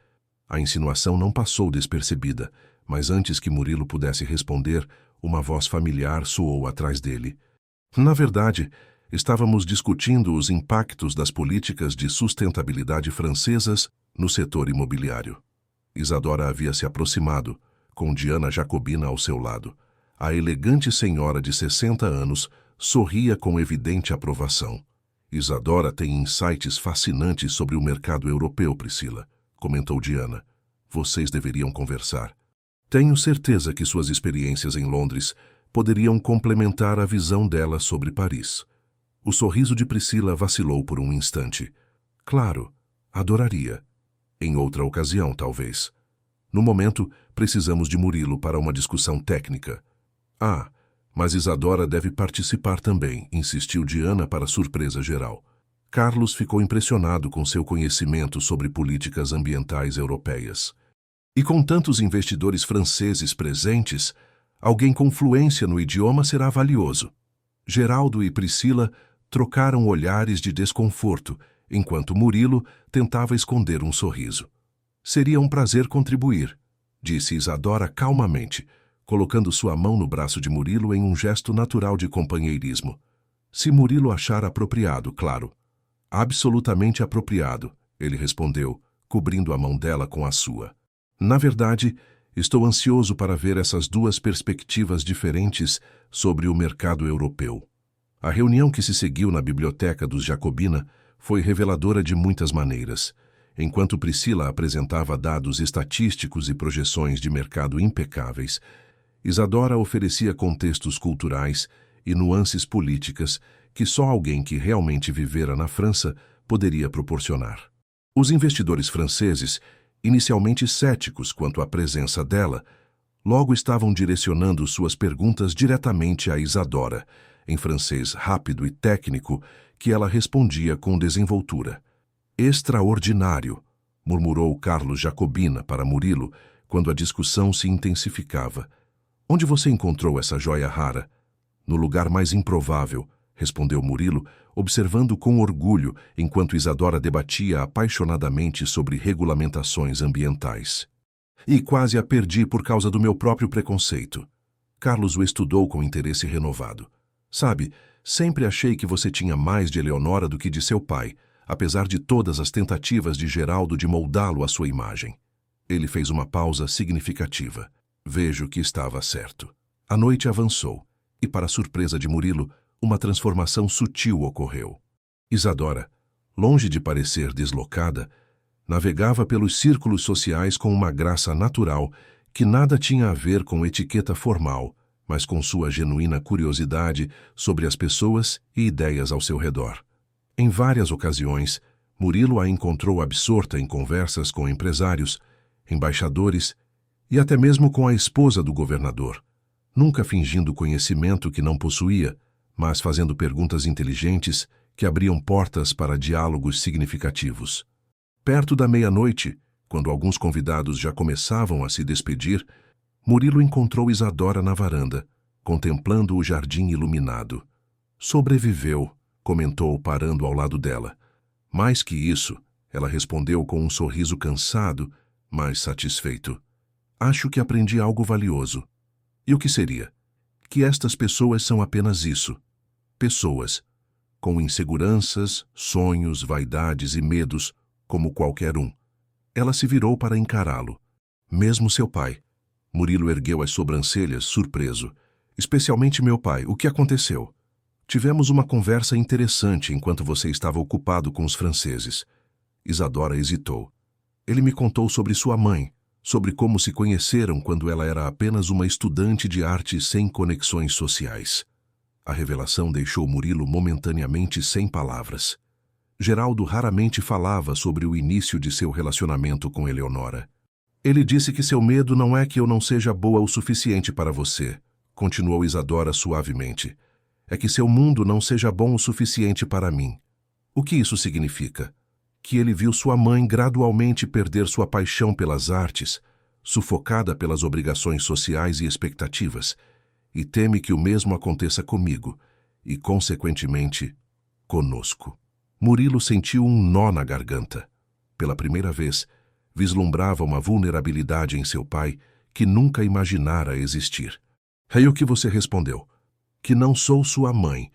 A insinuação não passou despercebida, mas antes que Murilo pudesse responder, uma voz familiar soou atrás dele. Na verdade, estávamos discutindo os impactos das políticas de sustentabilidade francesas no setor imobiliário. Isadora havia se aproximado, com Diana Jacobina ao seu lado. A elegante senhora de 60 anos sorria com evidente aprovação. Isadora tem insights fascinantes sobre o mercado europeu, Priscila, comentou Diana. Vocês deveriam conversar. Tenho certeza que suas experiências em Londres poderiam complementar a visão dela sobre Paris. O sorriso de Priscila vacilou por um instante. Claro, adoraria. Em outra ocasião, talvez. No momento, precisamos de Murilo para uma discussão técnica. Ah, mas Isadora deve participar também, insistiu Diana para surpresa geral. Carlos ficou impressionado com seu conhecimento sobre políticas ambientais europeias. E com tantos investidores franceses presentes, alguém com fluência no idioma será valioso. Geraldo e Priscila trocaram olhares de desconforto, enquanto Murilo tentava esconder um sorriso. Seria um prazer contribuir, disse Isadora calmamente, colocando sua mão no braço de Murilo em um gesto natural de companheirismo. Se Murilo achar apropriado, claro. Absolutamente apropriado, ele respondeu, cobrindo a mão dela com a sua. Na verdade, estou ansioso para ver essas duas perspectivas diferentes sobre o mercado europeu. A reunião que se seguiu na biblioteca dos Jacobina foi reveladora de muitas maneiras. Enquanto Priscila apresentava dados estatísticos e projeções de mercado impecáveis, Isadora oferecia contextos culturais e nuances políticas que só alguém que realmente vivera na França poderia proporcionar. Os investidores franceses, inicialmente céticos quanto à presença dela, logo estavam direcionando suas perguntas diretamente a Isadora, em francês rápido e técnico, que ela respondia com desenvoltura. Extraordinário, murmurou Carlos Jacobina para Murilo, quando a discussão se intensificava. Onde você encontrou essa joia rara? No lugar mais improvável, respondeu Murilo, observando com orgulho enquanto Isadora debatia apaixonadamente sobre regulamentações ambientais. E quase a perdi por causa do meu próprio preconceito. Carlos o estudou com interesse renovado. Sabe, sempre achei que você tinha mais de Eleonora do que de seu pai, apesar de todas as tentativas de Geraldo de moldá-lo à sua imagem. Ele fez uma pausa significativa. Vejo que estava certo. A noite avançou, e para surpresa de Murilo, uma transformação sutil ocorreu. Isadora, longe de parecer deslocada, navegava pelos círculos sociais com uma graça natural que nada tinha a ver com etiqueta formal, mas com sua genuína curiosidade sobre as pessoas e ideias ao seu redor. Em várias ocasiões, Murilo a encontrou absorta em conversas com empresários, embaixadores e até mesmo com a esposa do governador, nunca fingindo conhecimento que não possuía, mas fazendo perguntas inteligentes que abriam portas para diálogos significativos. Perto da meia-noite, quando alguns convidados já começavam a se despedir, Murilo encontrou Isadora na varanda, contemplando o jardim iluminado. Sobreviveu, comentou parando ao lado dela. Mais que isso, ela respondeu com um sorriso cansado, mas satisfeito. Acho que aprendi algo valioso. E o que seria? Que estas pessoas são apenas isso. Pessoas, com inseguranças, sonhos, vaidades e medos, como qualquer um. Ela se virou para encará-lo. Mesmo seu pai. Murilo ergueu as sobrancelhas, surpreso. Especialmente meu pai. O que aconteceu? Tivemos uma conversa interessante enquanto você estava ocupado com os franceses. Isadora hesitou. Ele me contou sobre sua mãe, sobre como se conheceram quando ela era apenas uma estudante de arte sem conexões sociais. A revelação deixou Murilo momentaneamente sem palavras. Geraldo raramente falava sobre o início de seu relacionamento com Eleonora. Ele disse que seu medo não é que eu não seja boa o suficiente para você, continuou Isadora suavemente. É que seu mundo não seja bom o suficiente para mim. O que isso significa? Que ele viu sua mãe gradualmente perder sua paixão pelas artes, sufocada pelas obrigações sociais e expectativas, e teme que o mesmo aconteça comigo, e, consequentemente, conosco. Murilo sentiu um nó na garganta. Pela primeira vez, vislumbrava uma vulnerabilidade em seu pai que nunca imaginara existir. E o que você respondeu? Que não sou sua mãe,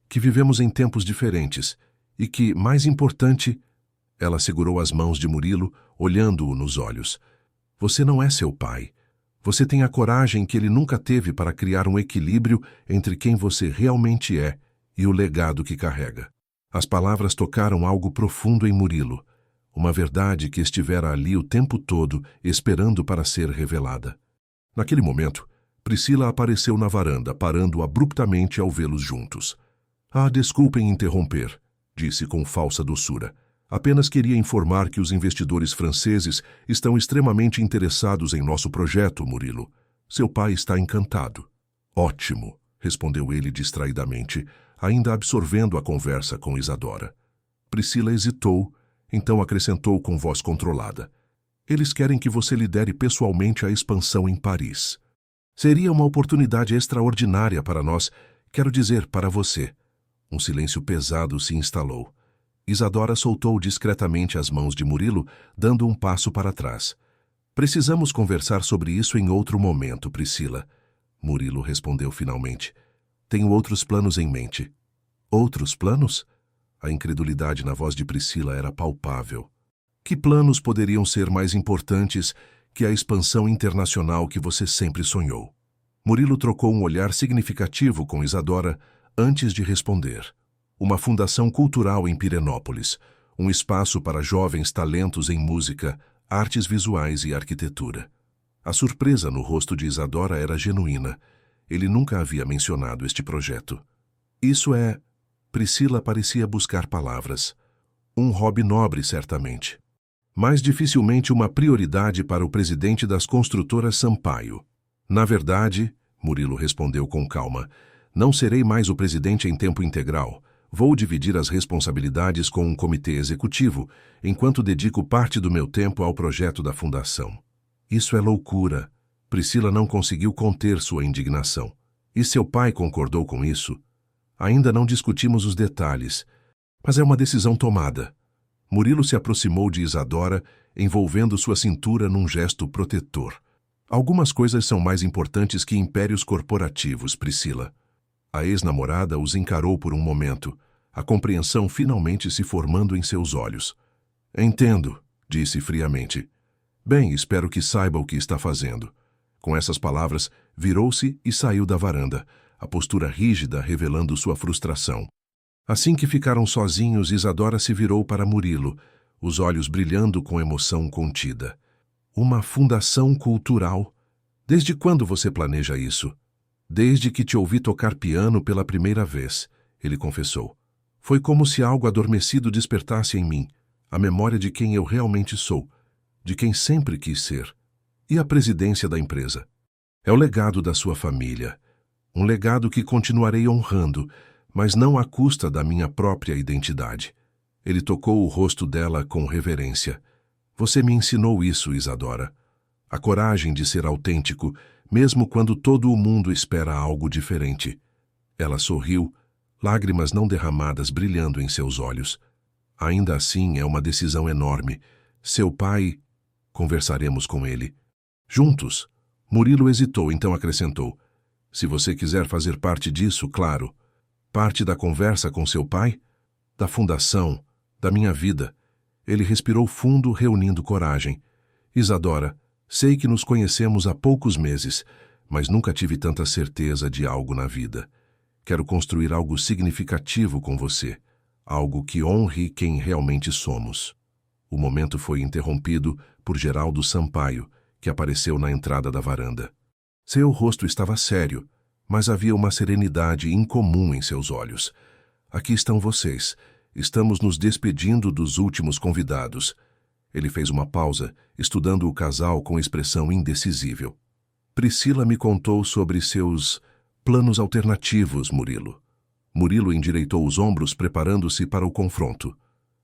que vivemos em tempos diferentes e que, mais importante, ela segurou as mãos de Murilo, olhando-o nos olhos. Você não é seu pai. Você tem a coragem que ele nunca teve para criar um equilíbrio entre quem você realmente é e o legado que carrega. As palavras tocaram algo profundo em Murilo, uma verdade que estivera ali o tempo todo, esperando para ser revelada. Naquele momento, Priscila apareceu na varanda, parando abruptamente ao vê-los juntos. Desculpem interromper, disse com falsa doçura. Apenas queria informar que os investidores franceses estão extremamente interessados em nosso projeto, Murilo. Seu pai está encantado. Ótimo, respondeu ele distraidamente, ainda absorvendo a conversa com Isadora. Priscila hesitou, então acrescentou com voz controlada. Eles querem que você lidere pessoalmente a expansão em Paris. Seria uma oportunidade extraordinária para nós, quero dizer, para você. Um silêncio pesado se instalou. Isadora soltou discretamente as mãos de Murilo, dando um passo para trás. Precisamos conversar sobre isso em outro momento, Priscila. Murilo respondeu finalmente. Tenho outros planos em mente. Outros planos? A incredulidade na voz de Priscila era palpável. Que planos poderiam ser mais importantes que a expansão internacional que você sempre sonhou? Murilo trocou um olhar significativo com Isadora antes de responder. Uma fundação cultural em Pirenópolis, um espaço para jovens talentos em música, artes visuais e arquitetura. A surpresa no rosto de Isadora era genuína. Ele nunca havia mencionado este projeto. Isso é... Priscila parecia buscar palavras. Um hobby nobre, certamente. Mas dificilmente uma prioridade para o presidente das construtoras Sampaio. Na verdade, Murilo respondeu com calma, não serei mais o presidente em tempo integral. Vou dividir as responsabilidades com um comitê executivo, enquanto dedico parte do meu tempo ao projeto da fundação. Isso é loucura. Priscila não conseguiu conter sua indignação. E seu pai concordou com isso? Ainda não discutimos os detalhes, mas é uma decisão tomada. Murilo se aproximou de Isadora, envolvendo sua cintura num gesto protetor. Algumas coisas são mais importantes que impérios corporativos, Priscila. A ex-namorada os encarou por um momento, a compreensão finalmente se formando em seus olhos. Entendo, disse friamente. Bem, espero que saiba o que está fazendo. Com essas palavras, virou-se e saiu da varanda, a postura rígida revelando sua frustração. Assim que ficaram sozinhos, Isadora se virou para Murilo, os olhos brilhando com emoção contida. Uma fundação cultural? Desde quando você planeja isso? Desde que te ouvi tocar piano pela primeira vez, ele confessou. Foi como se algo adormecido despertasse em mim, a memória de quem eu realmente sou, de quem sempre quis ser. E a presidência da empresa? É o legado da sua família. Um legado que continuarei honrando, mas não à custa da minha própria identidade. Ele tocou o rosto dela com reverência. Você me ensinou isso, Isadora. A coragem de ser autêntico, mesmo quando todo o mundo espera algo diferente. Ela sorriu, lágrimas não derramadas brilhando em seus olhos. Ainda assim, é uma decisão enorme. Seu pai... Conversaremos com ele. Juntos. Murilo hesitou, então acrescentou. Se você quiser fazer parte disso, claro. Parte da conversa com seu pai? Da fundação, da minha vida. Ele respirou fundo, reunindo coragem. Isadora, Sei que nos conhecemos há poucos meses, mas nunca tive tanta certeza de algo na vida. Quero construir algo significativo com você, algo que honre quem realmente somos. O momento foi interrompido por Geraldo Sampaio, que apareceu na entrada da varanda. Seu rosto estava sério, mas havia uma serenidade incomum em seus olhos. Aqui estão vocês. Estamos nos despedindo dos últimos convidados. Ele fez uma pausa, estudando o casal com expressão indecisível. Priscila me contou sobre seus planos alternativos, Murilo. Murilo endireitou os ombros, preparando-se para o confronto.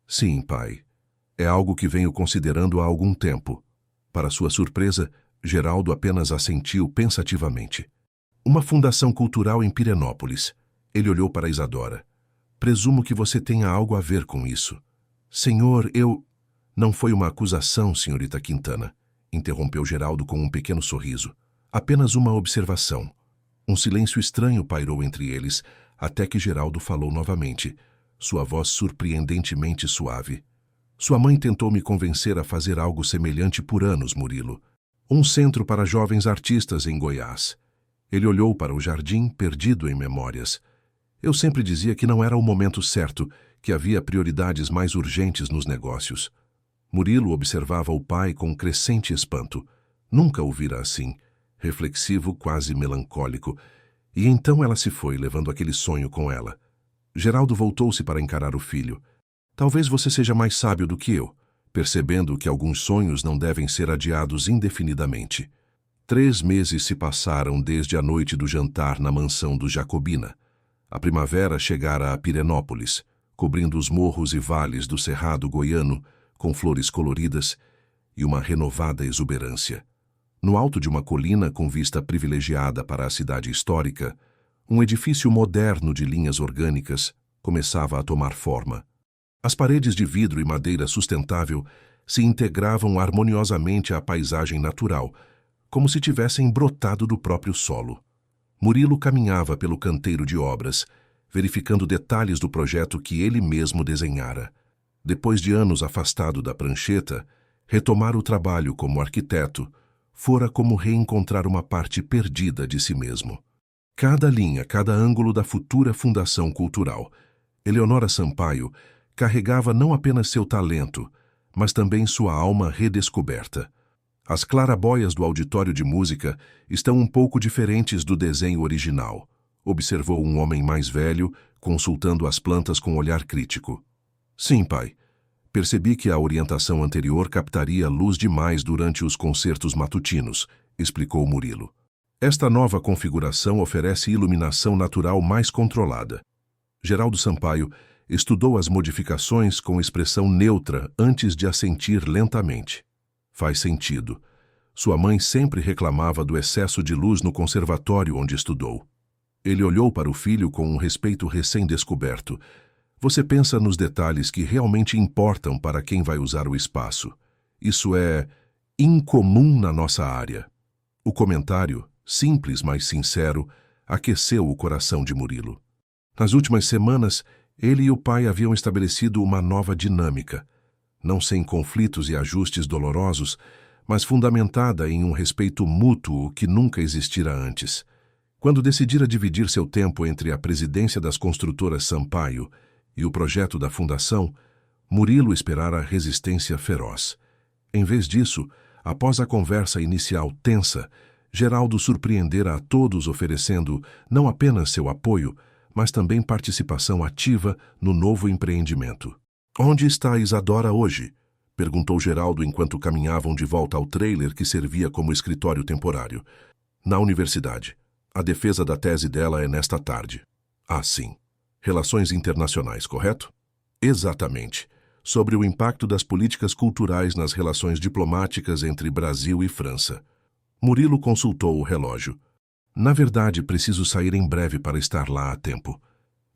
Sim, pai. É algo que venho considerando há algum tempo. Para sua surpresa, Geraldo apenas assentiu pensativamente. Uma fundação cultural em Pirenópolis. Ele olhou para Isadora. Presumo que você tenha algo a ver com isso. Senhor, eu... Não foi uma acusação, senhorita Quintana, interrompeu Geraldo com um pequeno sorriso. Apenas uma observação. Um silêncio estranho pairou entre eles, até que Geraldo falou novamente, sua voz surpreendentemente suave. Sua mãe tentou me convencer a fazer algo semelhante por anos, Murilo. Um centro para jovens artistas em Goiás. Ele olhou para o jardim, perdido em memórias. Eu sempre dizia que não era o momento certo, que havia prioridades mais urgentes nos negócios. Murilo observava o pai com crescente espanto. Nunca o vira assim, reflexivo, quase melancólico. E então ela se foi, levando aquele sonho com ela. Geraldo voltou-se para encarar o filho. Talvez você seja mais sábio do que eu, percebendo que alguns sonhos não devem ser adiados indefinidamente. 3 meses se passaram desde a noite do jantar na mansão do Jacobina. A primavera chegara a Pirenópolis, cobrindo os morros e vales do Cerrado goiano, com flores coloridas e uma renovada exuberância. No alto de uma colina com vista privilegiada para a cidade histórica, um edifício moderno de linhas orgânicas começava a tomar forma. As paredes de vidro e madeira sustentável se integravam harmoniosamente à paisagem natural, como se tivessem brotado do próprio solo. Murilo caminhava pelo canteiro de obras, verificando detalhes do projeto que ele mesmo desenhara. Depois de anos afastado da prancheta, retomar o trabalho como arquiteto fora como reencontrar uma parte perdida de si mesmo. Cada linha, cada ângulo da futura fundação cultural. Eleonora Sampaio carregava não apenas seu talento, mas também sua alma redescoberta. As clarabóias do auditório de música estão um pouco diferentes do desenho original, observou um homem mais velho, consultando as plantas com olhar crítico. Sim, pai. Percebi que a orientação anterior captaria luz demais durante os concertos matutinos, explicou Murilo. Esta nova configuração oferece iluminação natural mais controlada. Geraldo Sampaio estudou as modificações com expressão neutra antes de assentir lentamente. Faz sentido. Sua mãe sempre reclamava do excesso de luz no conservatório onde estudou. Ele olhou para o filho com um respeito recém-descoberto. Você pensa nos detalhes que realmente importam para quem vai usar o espaço. Isso é incomum na nossa área. O comentário, simples mas sincero, aqueceu o coração de Murilo. Nas últimas semanas, ele e o pai haviam estabelecido uma nova dinâmica, não sem conflitos e ajustes dolorosos, mas fundamentada em um respeito mútuo que nunca existira antes. Quando decidira dividir seu tempo entre a presidência das construtoras Sampaio e o projeto da fundação, Murilo esperara resistência feroz. Em vez disso, após a conversa inicial tensa, Geraldo surpreendera a todos oferecendo não apenas seu apoio, mas também participação ativa no novo empreendimento. Onde está a Isadora hoje? Perguntou Geraldo enquanto caminhavam de volta ao trailer que servia como escritório temporário. Na universidade. A defesa da tese dela é nesta tarde. Ah, sim. Relações internacionais, correto? Exatamente. Sobre o impacto das políticas culturais nas relações diplomáticas entre Brasil e França. Murilo consultou o relógio. Na verdade, preciso sair em breve para estar lá a tempo.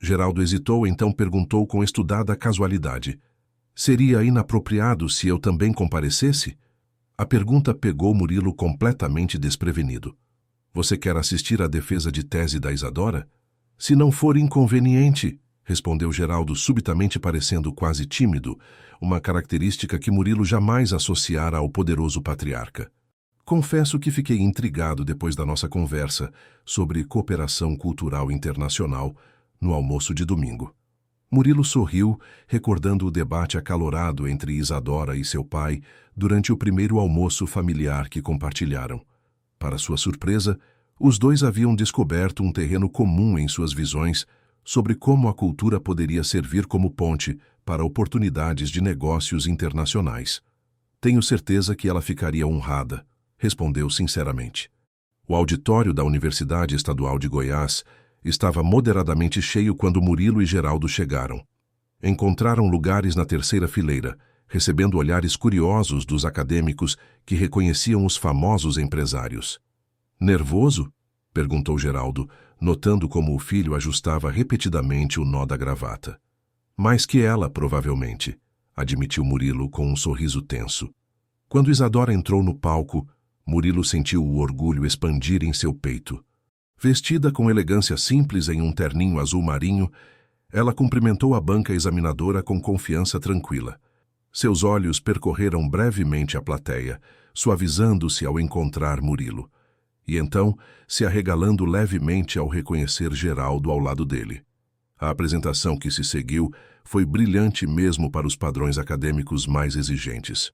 Geraldo hesitou, então perguntou com estudada casualidade. Seria inapropriado se eu também comparecesse? A pergunta pegou Murilo completamente desprevenido. Você quer assistir à defesa de tese da Isadora? Se não for inconveniente, respondeu Geraldo subitamente parecendo quase tímido, uma característica que Murilo jamais associara ao poderoso patriarca. Confesso que fiquei intrigado depois da nossa conversa sobre cooperação cultural internacional no almoço de domingo. Murilo sorriu, recordando o debate acalorado entre Isadora e seu pai durante o primeiro almoço familiar que compartilharam. Para sua surpresa, os dois haviam descoberto um terreno comum em suas visões sobre como a cultura poderia servir como ponte para oportunidades de negócios internacionais. Tenho certeza que ela ficaria honrada, respondeu sinceramente. O auditório da Universidade Estadual de Goiás estava moderadamente cheio quando Murilo e Geraldo chegaram. Encontraram lugares na terceira fileira, recebendo olhares curiosos dos acadêmicos que reconheciam os famosos empresários. Nervoso? Perguntou Geraldo, notando como o filho ajustava repetidamente o nó da gravata. Mais que ela, provavelmente, admitiu Murilo com um sorriso tenso. Quando Isadora entrou no palco, Murilo sentiu o orgulho expandir em seu peito. Vestida com elegância simples em um terninho azul marinho, ela cumprimentou a banca examinadora com confiança tranquila. Seus olhos percorreram brevemente a plateia, suavizando-se ao encontrar Murilo, e então se arregalando levemente ao reconhecer Geraldo ao lado dele. A apresentação que se seguiu foi brilhante mesmo para os padrões acadêmicos mais exigentes.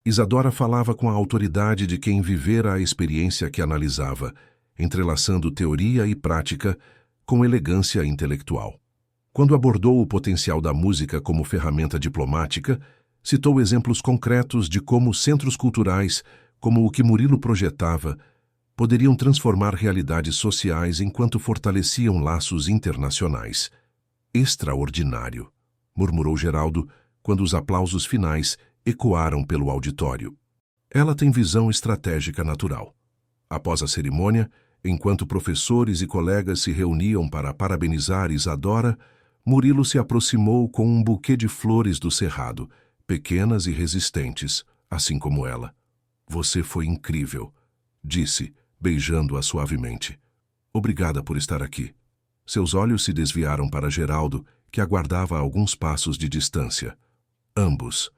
Isadora falava com a autoridade de quem vivera a experiência que analisava, entrelaçando teoria e prática com elegância intelectual. Quando abordou o potencial da música como ferramenta diplomática, citou exemplos concretos de como centros culturais, como o que Murilo projetava, poderiam transformar realidades sociais enquanto fortaleciam laços internacionais. Extraordinário, murmurou Geraldo, quando os aplausos finais ecoaram pelo auditório. Ela tem visão estratégica natural. Após a cerimônia, enquanto professores e colegas se reuniam para parabenizar Isadora, Murilo se aproximou com um buquê de flores do cerrado, pequenas e resistentes, assim como ela. Você foi incrível, disse, beijando-a suavemente. Obrigada por estar aqui. Seus olhos se desviaram para Geraldo, que aguardava a alguns passos de distância. Ambos.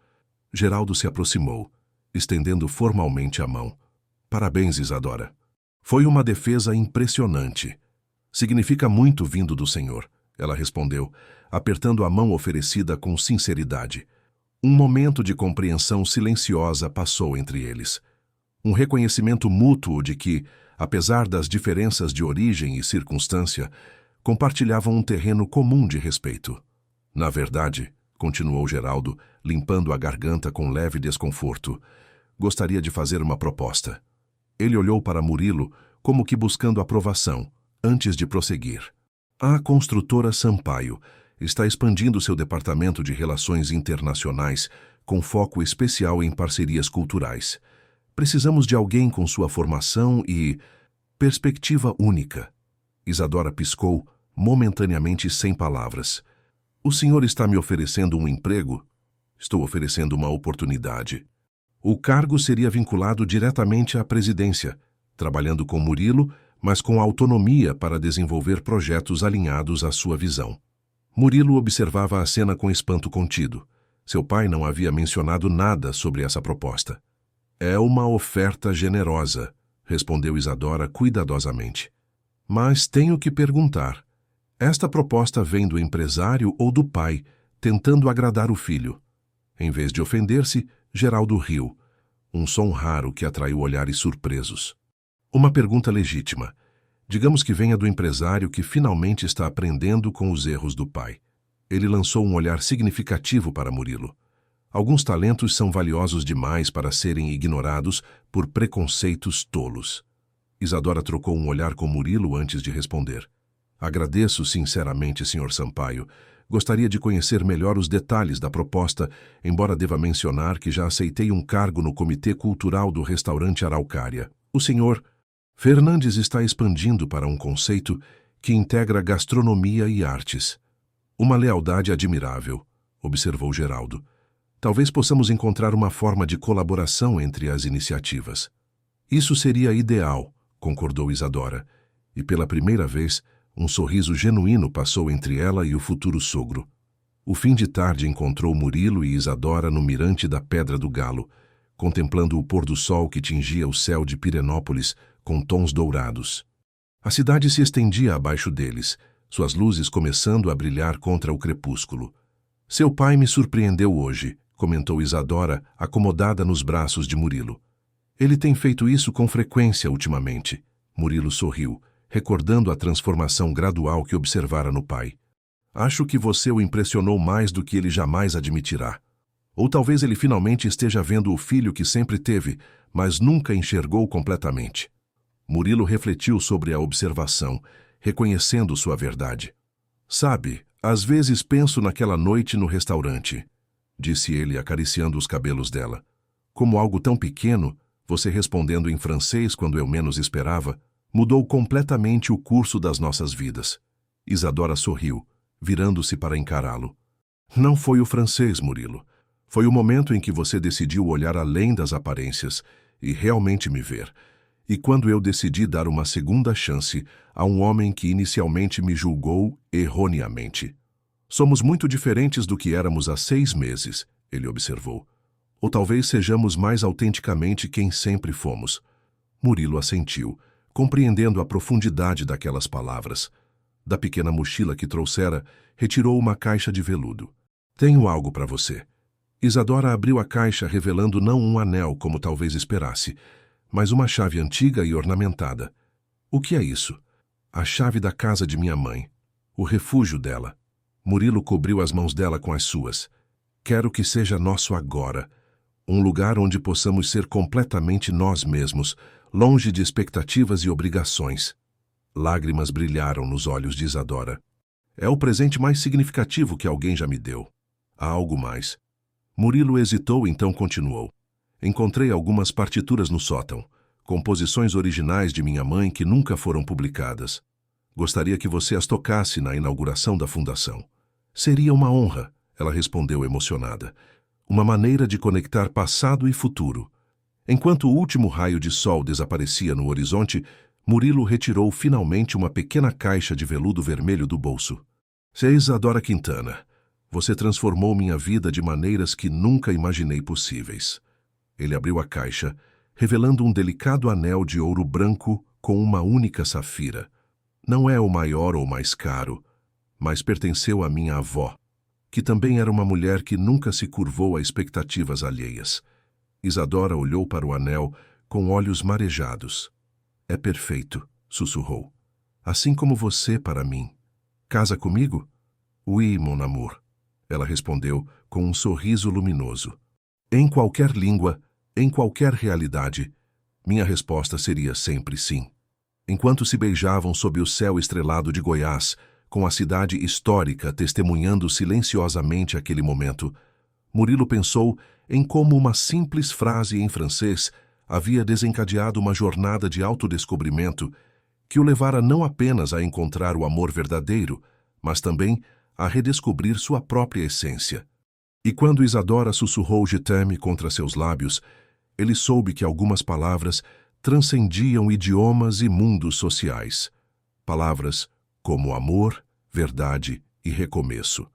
Geraldo se aproximou, estendendo formalmente a mão. Parabéns, Isadora. Foi uma defesa impressionante. Significa muito vindo do Senhor, ela respondeu, apertando a mão oferecida com sinceridade. Um momento de compreensão silenciosa passou entre eles. Um reconhecimento mútuo de que, apesar das diferenças de origem e circunstância, compartilhavam um terreno comum de respeito. Na verdade, continuou Geraldo, limpando a garganta com leve desconforto, gostaria de fazer uma proposta. Ele olhou para Murilo como que buscando aprovação, antes de prosseguir. A construtora Sampaio está expandindo seu departamento de relações internacionais com foco especial em parcerias culturais. Precisamos de alguém com sua formação e perspectiva única. Isadora piscou, momentaneamente sem palavras. O senhor está me oferecendo um emprego? Estou oferecendo uma oportunidade. O cargo seria vinculado diretamente à presidência, trabalhando com Murilo, mas com autonomia para desenvolver projetos alinhados à sua visão. Murilo observava a cena com espanto contido. Seu pai não havia mencionado nada sobre essa proposta. É uma oferta generosa, respondeu Isadora cuidadosamente. Mas tenho que perguntar. Esta proposta vem do empresário ou do pai, tentando agradar o filho? Em vez de ofender-se, Geraldo riu, um som raro que atraiu olhares surpresos. Uma pergunta legítima. Digamos que venha do empresário que finalmente está aprendendo com os erros do pai. Ele lançou um olhar significativo para Murilo. Alguns talentos são valiosos demais para serem ignorados por preconceitos tolos. Isadora trocou um olhar com Murilo antes de responder. Agradeço sinceramente, Sr. Sampaio. Gostaria de conhecer melhor os detalhes da proposta, embora deva mencionar que já aceitei um cargo no Comitê Cultural do Restaurante Araucária. O Sr. Fernandes está expandindo para um conceito que integra gastronomia e artes. Uma lealdade admirável, observou Geraldo. Talvez possamos encontrar uma forma de colaboração entre as iniciativas. Isso seria ideal, concordou Isadora, e pela primeira vez, um sorriso genuíno passou entre ela e o futuro sogro. O fim de tarde encontrou Murilo e Isadora no mirante da Pedra do Galo, contemplando o pôr do sol que tingia o céu de Pirenópolis com tons dourados. A cidade se estendia abaixo deles, suas luzes começando a brilhar contra o crepúsculo. Seu pai me surpreendeu hoje, comentou Isadora, acomodada nos braços de Murilo. Ele tem feito isso com frequência ultimamente. Murilo sorriu, recordando a transformação gradual que observara no pai. Acho que você o impressionou mais do que ele jamais admitirá. Ou talvez ele finalmente esteja vendo o filho que sempre teve, mas nunca enxergou completamente. Murilo refletiu sobre a observação, reconhecendo sua verdade. Sabe, às vezes penso naquela noite no restaurante, disse ele acariciando os cabelos dela. Como algo tão pequeno, você respondendo em francês quando eu menos esperava, mudou completamente o curso das nossas vidas. Isadora sorriu, virando-se para encará-lo. Não foi o francês, Murilo. Foi o momento em que você decidiu olhar além das aparências e realmente me ver. E quando eu decidi dar uma segunda chance a um homem que inicialmente me julgou erroneamente. Somos muito diferentes do que éramos há 6 meses, ele observou. Ou talvez sejamos mais autenticamente quem sempre fomos. Murilo assentiu, compreendendo a profundidade daquelas palavras. Da pequena mochila que trouxera, retirou uma caixa de veludo. Tenho algo para você. Isadora abriu a caixa revelando não um anel como talvez esperasse, mas uma chave antiga e ornamentada. O que é isso? A chave da casa de minha mãe. O refúgio dela. Murilo cobriu as mãos dela com as suas. Quero que seja nosso agora. Um lugar onde possamos ser completamente nós mesmos, longe de expectativas e obrigações. Lágrimas brilharam nos olhos de Isadora. É o presente mais significativo que alguém já me deu. Há algo mais. Murilo hesitou, então continuou. Encontrei algumas partituras no sótão, composições originais de minha mãe que nunca foram publicadas. Gostaria que você as tocasse na inauguração da fundação. Seria uma honra, ela respondeu emocionada. Uma maneira de conectar passado e futuro. Enquanto o último raio de sol desaparecia no horizonte, Murilo retirou finalmente uma pequena caixa de veludo vermelho do bolso. Sr. Isadora Quintana, você transformou minha vida de maneiras que nunca imaginei possíveis. Ele abriu a caixa, revelando um delicado anel de ouro branco com uma única safira. Não é o maior ou mais caro, mas pertenceu à minha avó, que também era uma mulher que nunca se curvou a expectativas alheias. Isadora olhou para o anel com olhos marejados. É perfeito, sussurrou. Assim como você para mim. Casa comigo? Oui, mon amour. Ela respondeu com um sorriso luminoso. Em qualquer língua, em qualquer realidade, minha resposta seria sempre sim. Enquanto se beijavam sob o céu estrelado de Goiás, com a cidade histórica testemunhando silenciosamente aquele momento, Murilo pensou em como uma simples frase em francês havia desencadeado uma jornada de autodescobrimento que o levara não apenas a encontrar o amor verdadeiro, mas também a redescobrir sua própria essência. E quando Isadora sussurrou Je t'aime contra seus lábios, ele soube que algumas palavras transcendiam idiomas e mundos sociais. Palavras como amor, verdade e recomeço.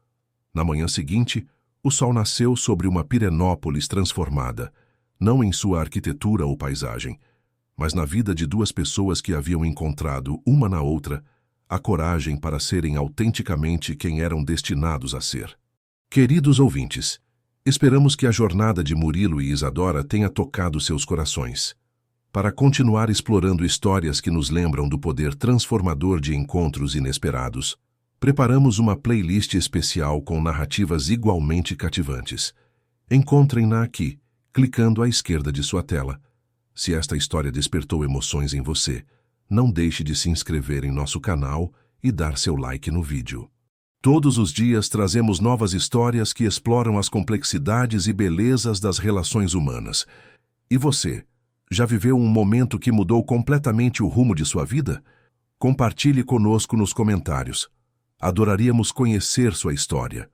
Na manhã seguinte, o sol nasceu sobre uma Pirenópolis transformada, não em sua arquitetura ou paisagem, mas na vida de duas pessoas que haviam encontrado, uma na outra, a coragem para serem autenticamente quem eram destinados a ser. Queridos ouvintes, esperamos que a jornada de Murilo e Isadora tenha tocado seus corações. Para continuar explorando histórias que nos lembram do poder transformador de encontros inesperados, preparamos uma playlist especial com narrativas igualmente cativantes. Encontrem-na aqui, clicando à esquerda de sua tela. Se esta história despertou emoções em você, não deixe de se inscrever em nosso canal e dar seu like no vídeo. Todos os dias trazemos novas histórias que exploram as complexidades e belezas das relações humanas. E você, já viveu um momento que mudou completamente o rumo de sua vida? Compartilhe conosco nos comentários. Adoraríamos conhecer sua história.